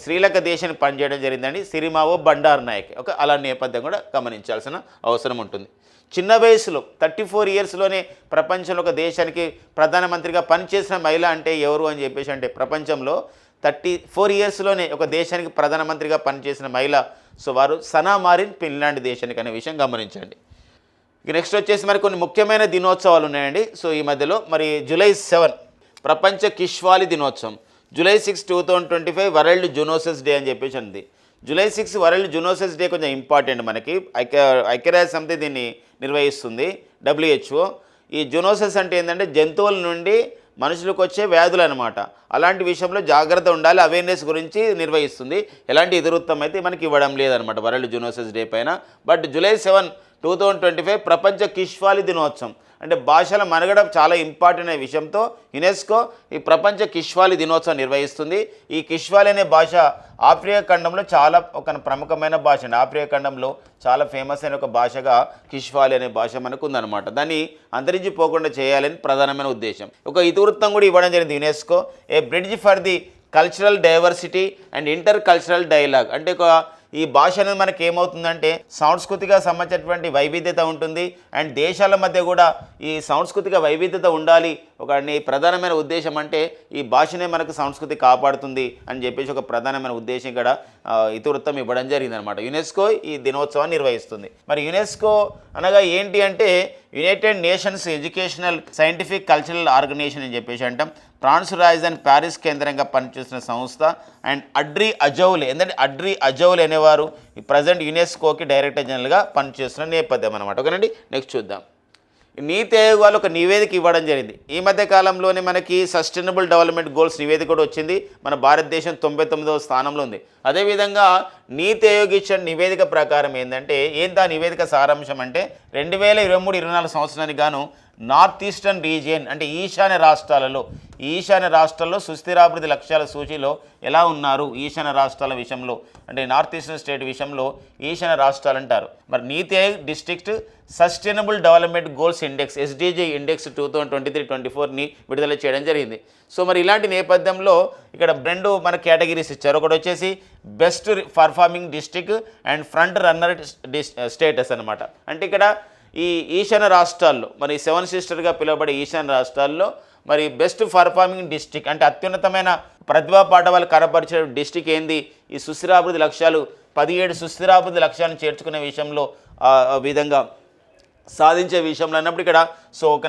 శ్రీలంక దేశానికి పనిచేయడం జరిగిందండి. సిరిమావో బండార్ నాయక్. అలా నేపథ్యం కూడా గమనించాల్సిన అవసరం ఉంటుంది. చిన్న వయసులో 34 ఇయర్స్లోనే ప్రపంచంలో ఒక దేశానికి ప్రధానమంత్రిగా పనిచేసిన మహిళ అంటే ఎవరు అని చెప్పేసి అంటే ప్రపంచంలో 34 ఇయర్స్లోనే ఒక దేశానికి ప్రధానమంత్రిగా పనిచేసిన మహిళ సో వారు సనా మారిన్, ఫిన్లాండ్ దేశానికి అనే విషయం గమనించండి. ఇక నెక్స్ట్ వచ్చేసి మరి కొన్ని ముఖ్యమైన దినోత్సవాలు ఉన్నాయండి. సో ఈ మధ్యలో మరి July 7 ప్రపంచ కిష్వాలి దినోత్సవం, July 6 2025 వరల్డ్ జూనోసిస్ డే అని చెప్పేసి ఉంది. July 6 వరల్డ్ జూనోసిస్ డే కొంచెం ఇంపార్టెంట్ మనకి. ఐక్యరాజ్య సమితి దీన్ని నిర్వహిస్తుంది, WHO. ఈ జూనోసిస్ అంటే ఏంటంటే జంతువుల నుండి మనుషులకు వచ్చే వ్యాధులు అనమాట. అలాంటి విషయంలో జాగ్రత్త ఉండాలి, అవేర్నెస్ గురించి నిర్వహిస్తుంది. ఎలాంటి ఎదురుత్తం అయితే మనకి ఇవ్వడం లేదనమాట వరల్డ్ జూనోసిస్ డే పైన. బట్ July 7 2025 ప్రపంచ కిష్వాలి దినోత్సవం. అంటే భాషల మనుగడ చాలా ఇంపార్టెంట్ అనే విషయంతో యునెస్కో ఈ ప్రపంచ కిష్వాలి దినోత్సవం నిర్వహిస్తుంది. ఈ కిష్వాలి అనే భాష ఆఫ్రికా ఖండంలో చాలా ప్రముఖమైన భాష అండి. ఆఫ్రికా ఖండంలో చాలా ఫేమస్ అయిన ఒక భాషగా కిష్వాలి అనే భాష మనకు ఉందన్నమాట. దాన్ని అంతరించిపోకుండా చేయాలని ప్రధానమైన ఉద్దేశం. ఒక ఇతివృత్తం కూడా ఇవ్వడం జరిగింది UNESCO, A bridge for the cultural diversity and inter cultural dialogue. అంటే ఈ భాష అనేది మనకి ఏమవుతుందంటే సాంస్కృతిక సంబంధించినటువంటి వైవిధ్యత ఉంటుంది. అండ్ దేశాల మధ్య కూడా ఈ సాంస్కృతిక వైవిధ్యత ఉండాలి. ప్రధానమైన ఉద్దేశం అంటే ఈ భాషనే మనకు సంస్కృతి కాపాడుతుంది అని చెప్పేసి ఒక ప్రధానమైన ఉద్దేశం ఇక్కడ ఇతివృత్తం ఇవ్వడం జరిగిందనమాట. యునెస్కో ఈ దినోత్సవాన్ని నిర్వహిస్తుంది. మరి యునెస్కో అనగా ఏంటి అంటే United Nations Educational Scientific Cultural Organization అని చెప్పేసి అంటాం. ఫ్రాన్స్ రాజధాని ప్యారిస్ కేంద్రంగా పనిచేస్తున్న సంస్థ. అండ్ అడ్రీ అజౌలే, ఎందుకంటే అడ్రీ అజౌలే అనేవారు ఈ ప్రజెంట్ యునెస్కోకి డైరెక్టర్ జనరల్గా పనిచేస్తున్న నేపథ్యం అనమాట. ఓకేనండి, నెక్స్ట్ చూద్దాం. నీతి ఆయోగ్ వాళ్ళు ఒక నివేదిక ఇవ్వడం జరిగింది. ఈ మధ్య కాలంలోనే మనకి సస్టైనబుల్ డెవలప్మెంట్ గోల్స్ నివేదిక కూడా వచ్చింది. మన భారతదేశం 99వ స్థానంలో ఉంది. అదేవిధంగా నీతి ఆయోగ్ ఇచ్చిన నివేదిక ప్రకారం ఏంటంటే ఆ నివేదిక సారాంశం అంటే 2023-24 సంవత్సరానికి గాను నార్త్ ఈస్టర్న్ రీజియన్ అంటే ఈశాన్య రాష్ట్రాల్లో సుస్థిరాభివృద్ధి లక్ష్యాల సూచీలో ఎలా ఉన్నారు ఈశాన్య రాష్ట్రాల విషయంలో, అంటే నార్త్ ఈస్టర్న్ స్టేట్ విషయంలో ఈశాన్య రాష్ట్రాలు అంటారు. మరి NITI Aayog district sustainable development goals index SDG index 2023-24ని విడుదల చేయడం జరిగింది. సో మరి ఇలాంటి నేపథ్యంలో ఇక్కడ రెండు మన కేటగిరీస్ ఇచ్చారు. ఒకటి వచ్చేసి best performing district and front runner status అనమాట. అంటే ఇక్కడ ఈ ఈశాన్య రాష్ట్రాల్లో మరి 7 సిస్టర్గా పిలువబడే ఈశాన్య రాష్ట్రాల్లో మరి బెస్ట్ పర్ఫార్మింగ్ డిస్ట్రిక్ట్ అంటే అత్యున్నతమైన ప్రతిభా పాఠవాలు కనపరిచే డిస్ట్రిక్ట్ ఏంది, ఈ సుస్థిరాభివృద్ధి లక్ష్యాలు 17 సుస్థిరాభివృద్ధి లక్ష్యాలను చేర్చుకునే విషయంలో విధంగా సాధించే విషయంలో అన్నప్పుడు ఇక్కడ సో ఒక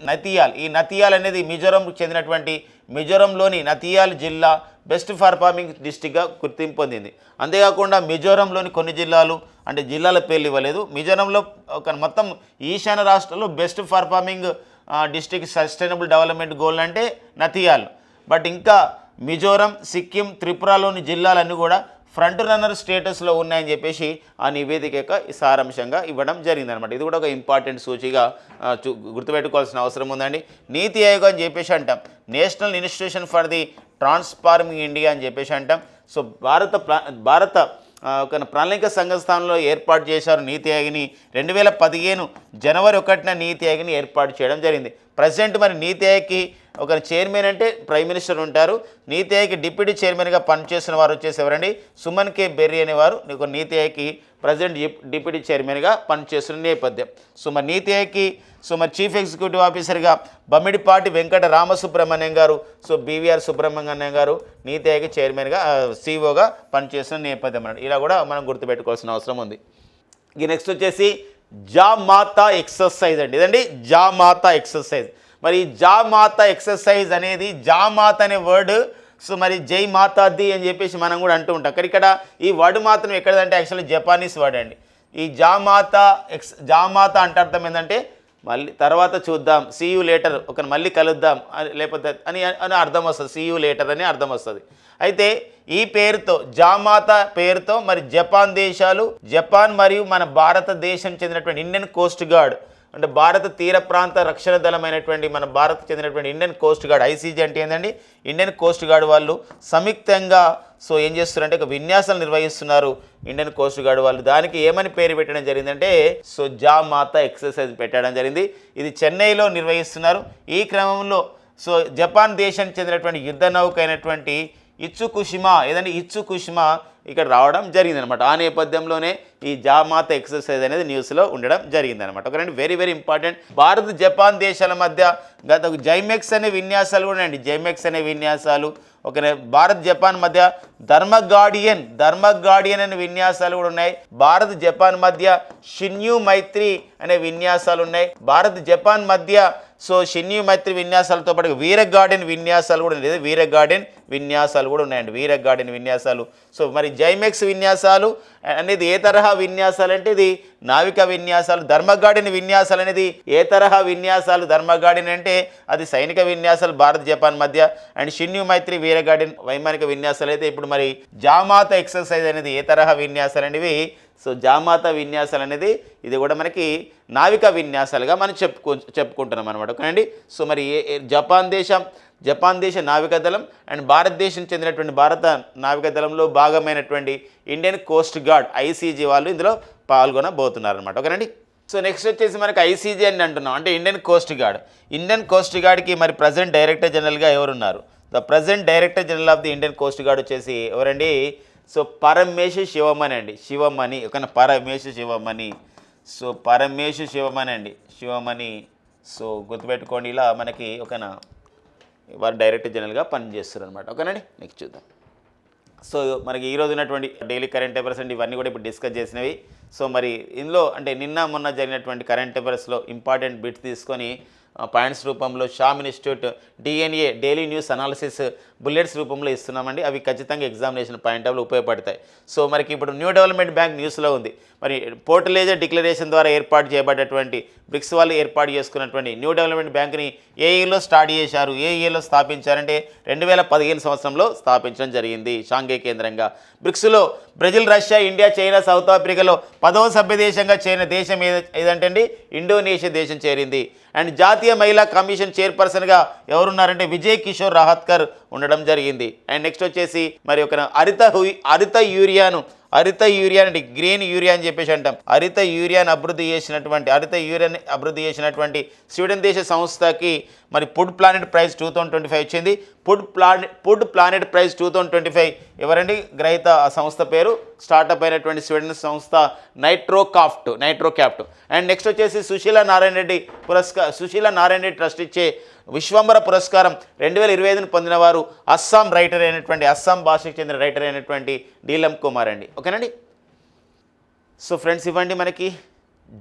నతియాల్, ఈ నతియాల్ అనేది మిజోరంకు చెందినటువంటి మిజోరంలోని నతియాల్ జిల్లా బెస్ట్ పర్ఫార్మింగ్ డిస్ట్రిక్ట్గా గుర్తింపు పొందింది. అంతేకాకుండా మిజోరంలోని కొన్ని జిల్లాలు అంటే జిల్లాల పేర్లు ఇవ్వలేదు. మిజోరంలో ఒక మొత్తం ఈశాన్య రాష్ట్రంలో best performing district sustainable development goal అంటే నతియాల్. బట్ ఇంకా మిజోరం, సిక్కిం, త్రిపురలోని జిల్లాలన్నీ కూడా ఫ్రంట్ రన్నర్ స్టేటస్లో ఉన్నాయని చెప్పేసి ఆ నివేదిక యొక్క సారాంశంగా ఇవ్వడం జరిగిందనమాట. ఇది కూడా ఒక ఇంపార్టెంట్ సూచిగా గుర్తుపెట్టుకోవాల్సిన అవసరం ఉందండి. నీతి ఆయోగ్ అని చెప్పేసి అంటాం, national institution for the transforming India అని చెప్పేసి అంటాం. సో భారత ఒక ప్రణాళిక సంఘ స్థానంలో ఏర్పాటు చేశారు నీతి ఆయోగ్ని. 2015 జనవరి 1న నీతి ఆయోగ్ని ఏర్పాటు చేయడం జరిగింది. ప్రజెంట్ మరి నీతి ఆయోగ్కి ఒక చైర్మన్ అంటే ప్రైమ్ మినిస్టర్ ఉంటారు. నీతి ఆయోగ్ డిప్యూటీ చైర్మన్గా పనిచేస్తున్న వారు వచ్చేసి ఎవరండి, సుమన్ కే బెర్రీ అనేవారు నీతి ఆయోగ్కి ప్రజెంట్ డిప్యూటీ చైర్మన్గా పనిచేస్తున్న నేపథ్యం. సో మరి నీతి ఆయోగ్కి మరి చీఫ్ ఎగ్జిక్యూటివ్ ఆఫీసర్గా బమ్మిడిపాటి వెంకట రామసుబ్రహ్మణ్యం గారు, BVR సుబ్రహ్మణ్యం గారు నీతి ఆయోగ్ చైర్మన్గా CEOగా పనిచేస్తున్న నేపథ్యం అన్నమాట. ఇలా కూడా మనం గుర్తుపెట్టుకోవాల్సిన అవసరం ఉంది. ఇక నెక్స్ట్ వచ్చేసి జామాతా ఎక్సర్సైజ్ అండి. ఇదండి జామాతా ఎక్సర్సైజ్. మరి జామాతా ఎక్సర్సైజ్ అనేది జామాత అనే వర్డ్ సో మరి జై మాతాది అని చెప్పేసి మనం కూడా అంటూ ఉంటాం. ఇక్కడ ఈ వర్డ్ మాత్రం ఎక్కడదంటే యాక్చువల్లీ జపానీస్ వర్డ్ అండి. ఈ జామాత అంటే అర్థం ఏంటంటే మళ్ళీ తర్వాత చూద్దాం, సీ యూ లేటర్, ఒక మళ్ళీ కలుద్దాం లేకపోతే అని అర్థం వస్తుంది. సీ యూ లేటర్ అని అర్థం వస్తుంది. అయితే ఈ పేరుతో జామాత పేరుతో మరి జపాన్ మరియు మన భారతదేశం చెందినటువంటి ఇండియన్ కోస్ట్ గార్డ్ అంటే భారత తీర ప్రాంత రక్షణ దళమైనటువంటి మన భారత్ చెందినటువంటి ఇండియన్ కోస్ట్ గార్డ్ ICG అంటే ఏంటండి, ఇండియన్ కోస్ట్ గార్డ్ వాళ్ళు సంయుక్తంగా సో ఏం చేస్తున్నారంటే ఒక విన్యాసాలు నిర్వహిస్తున్నారు ఇండియన్ కోస్ట్ గార్డ్ వాళ్ళు. దానికి ఏమని పేరు పెట్టడం జరిగిందంటే సో జామాతా ఎక్సర్సైజ్ పెట్టడం జరిగింది. ఇది చెన్నైలో నిర్వహిస్తున్నారు. ఈ క్రమంలో సో జపాన్ దేశానికి చెందినటువంటి యుద్ధ నౌక అయినటువంటి ఇత్సుకుషిమా ఇక్కడ రావడం జరిగిందనమాట. ఆ నేపథ్యంలోనే ఈ జామాతా ఎక్సర్సైజ్ అనేది న్యూస్లో ఉండడం జరిగిందనమాట. ఒకరండి very very important. Bharat Japan దేశాల మధ్య గత జైమెక్స్ అనే విన్యాసాలు కూడా అండి. జైమెక్స్ అనే విన్యాసాలు ఒక భారత్ జపాన్ మధ్య ధర్మగాడియన్ అనే విన్యాసాలు కూడా ఉన్నాయి. భారత్ జపాన్ మధ్య షిన్యూ మైత్రి అనే విన్యాసాలు ఉన్నాయి. భారత్ జపాన్ మధ్య సో షిన్యూ మైత్రి విన్యాసాలతో పాటు వీరగార్డెన్ విన్యాసాలు కూడా ఉన్నాయి. వీరగార్డెన్ విన్యాసాలు కూడా ఉన్నాయండి. వీరగార్డెన్ విన్యాసాలు. సో మరి జైమెక్స్ విన్యాసాలు అనేది ఏ తరహా విన్యాసాలు అంటే ఇది నావిక విన్యాసాలు. ధర్మగార్డెన్ విన్యాసాలు అనేది ఏ తరహా విన్యాసాలు, ధర్మగార్డెన్ అంటే అది సైనిక విన్యాసాలు భారత్ జపాన్ మధ్య. అండ్ షిన్యూ మైత్రి వీరగార్డెన్ వైమానిక విన్యాసాలు అయితే ఇప్పుడు మరి జామాతా ఎక్సర్సైజ్ అనేది ఏ తరహా విన్యాసాలు అనేవి సో జామాతా విన్యాసాలు అనేది ఇది కూడా మనకి నావిక విన్యాసాలుగా మనం చెప్పుకుంటున్నాం అనమాట. ఓకేనండి. సో మరి జపాన్ దేశ నావికాదళం అండ్ భారతదేశం చెందినటువంటి భారత నావికాదళంలో భాగమైనటువంటి ఇండియన్ కోస్ట్ గార్డ్ ICG వాళ్ళు ఇందులో పాల్గొనబోతున్నారు అనమాట. ఓకేనండి. సో నెక్స్ట్ వచ్చేసి మనకి ICG అని అంటున్నాం అంటే ఇండియన్ కోస్ట్ గార్డ్కి మరి ప్రజెంట్ డైరెక్టర్ జనరల్గా ఎవరున్నారు? The present director general of the Indian coast guard వచ్చేసి ఎవరండి? సో పరమేశ్ శివమణి అండి. ఒక పరమేశ్ శివమణి. సో పరమేశ్ శివమణి సో గుర్తుపెట్టుకోండి. ఇలా మనకి వారు డైరెక్టర్ జనరల్గా పనిచేస్తారు అనమాట. ఓకేనండి. నెక్స్ట్ చూద్దాం. సో మనకి ఈరోజు ఉన్నటువంటి డైలీ కరెంట్ అఫైర్స్ అండి ఇవన్నీ కూడా ఇప్పుడు డిస్కస్ చేసినవి. సో మరి ఇందులో అంటే నిన్న మొన్న జరిగినటువంటి కరెంట్ అఫైర్స్లో ఇంపార్టెంట్ బిట్స్ తీసుకొని పాయింట్స్ రూపంలో Sam institute DNA daily news analysis bullets రూపంలో ఇస్తున్నామండి. అవి ఖచ్చితంగా ఎగ్జామినేషన్ పాయింట్ ఆఫ్లో ఉపయోగపడతాయి. సో మనకి ఇప్పుడు న్యూ డెవలప్మెంట్ బ్యాంక్ న్యూస్లో ఉంది. మరి పోర్టలేజర్ డిక్లరేషన్ ద్వారా ఏర్పాటు చేయబడ్డటువంటి బ్రిక్స్ వాళ్ళు ఏర్పాటు చేసుకున్నటువంటి న్యూ డెవలప్మెంట్ బ్యాంక్ని ఏ ఇయర్లో స్టార్ట్ చేశారు, ఏ ఇయర్లో స్థాపించారంటే 2015 సంవత్సరంలో స్థాపించడం జరిగింది షాంఘై కేంద్రంగా. బ్రిక్స్లో Brazil, Russia, India, China, South ఆఫ్రికాలో 10వ సభ్య దేశంగా చేరిన దేశం ఏదంటే అండి ఇండోనేషియా దేశం చేరింది. అండ్ జాతీయ మహిళా కమిషన్ చైర్పర్సన్గా ఎవరున్నారంటే విజయ్ కిషోర్ రహాత్కర్ ఉండడం జరిగింది. అండ్ నెక్స్ట్ వచ్చేసి మరి ఒక హరిత యూరియాను అంటే గ్రీన్ యూరియా అని చెప్పేసి అంటాం. హరిత యూరియాని అభివృద్ధి చేసినటువంటి స్వీడన్ దేశ సంస్థకి మరి ఫుడ్ ప్లానెట్ ప్రైజ్ 2025 వచ్చింది. ఫుడ్ ప్లానెట్ ప్రైజ్ 2025 ఎవరండి గ్రహీత? ఆ సంస్థ పేరు స్టార్టప్ అయినటువంటి స్వీడన్ సంస్థ నైట్రోకాఫ్ట్. అండ్ నెక్స్ట్ వచ్చేసి సుశీల నారాయణ రెడ్డి ట్రస్ట్ ఇచ్చే విశ్వంబర పురస్కారం 2025 పొందిన వారు అస్సాం భాషకు చెందిన రైటర్ అయినటువంటి నీలం కుమార్ అండి. ఓకేనండి. సో ఫ్రెండ్స్, ఇవ్వండి మనకి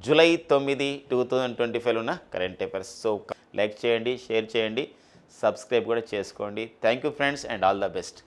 జూలై 9, 2025 ఉన్న కరెంట్ అఫైర్స్. సో లైక్ చేయండి, షేర్ చేయండి, సబ్స్క్రైబ్ కూడా చేసుకోండి. Thank you friends and all the best.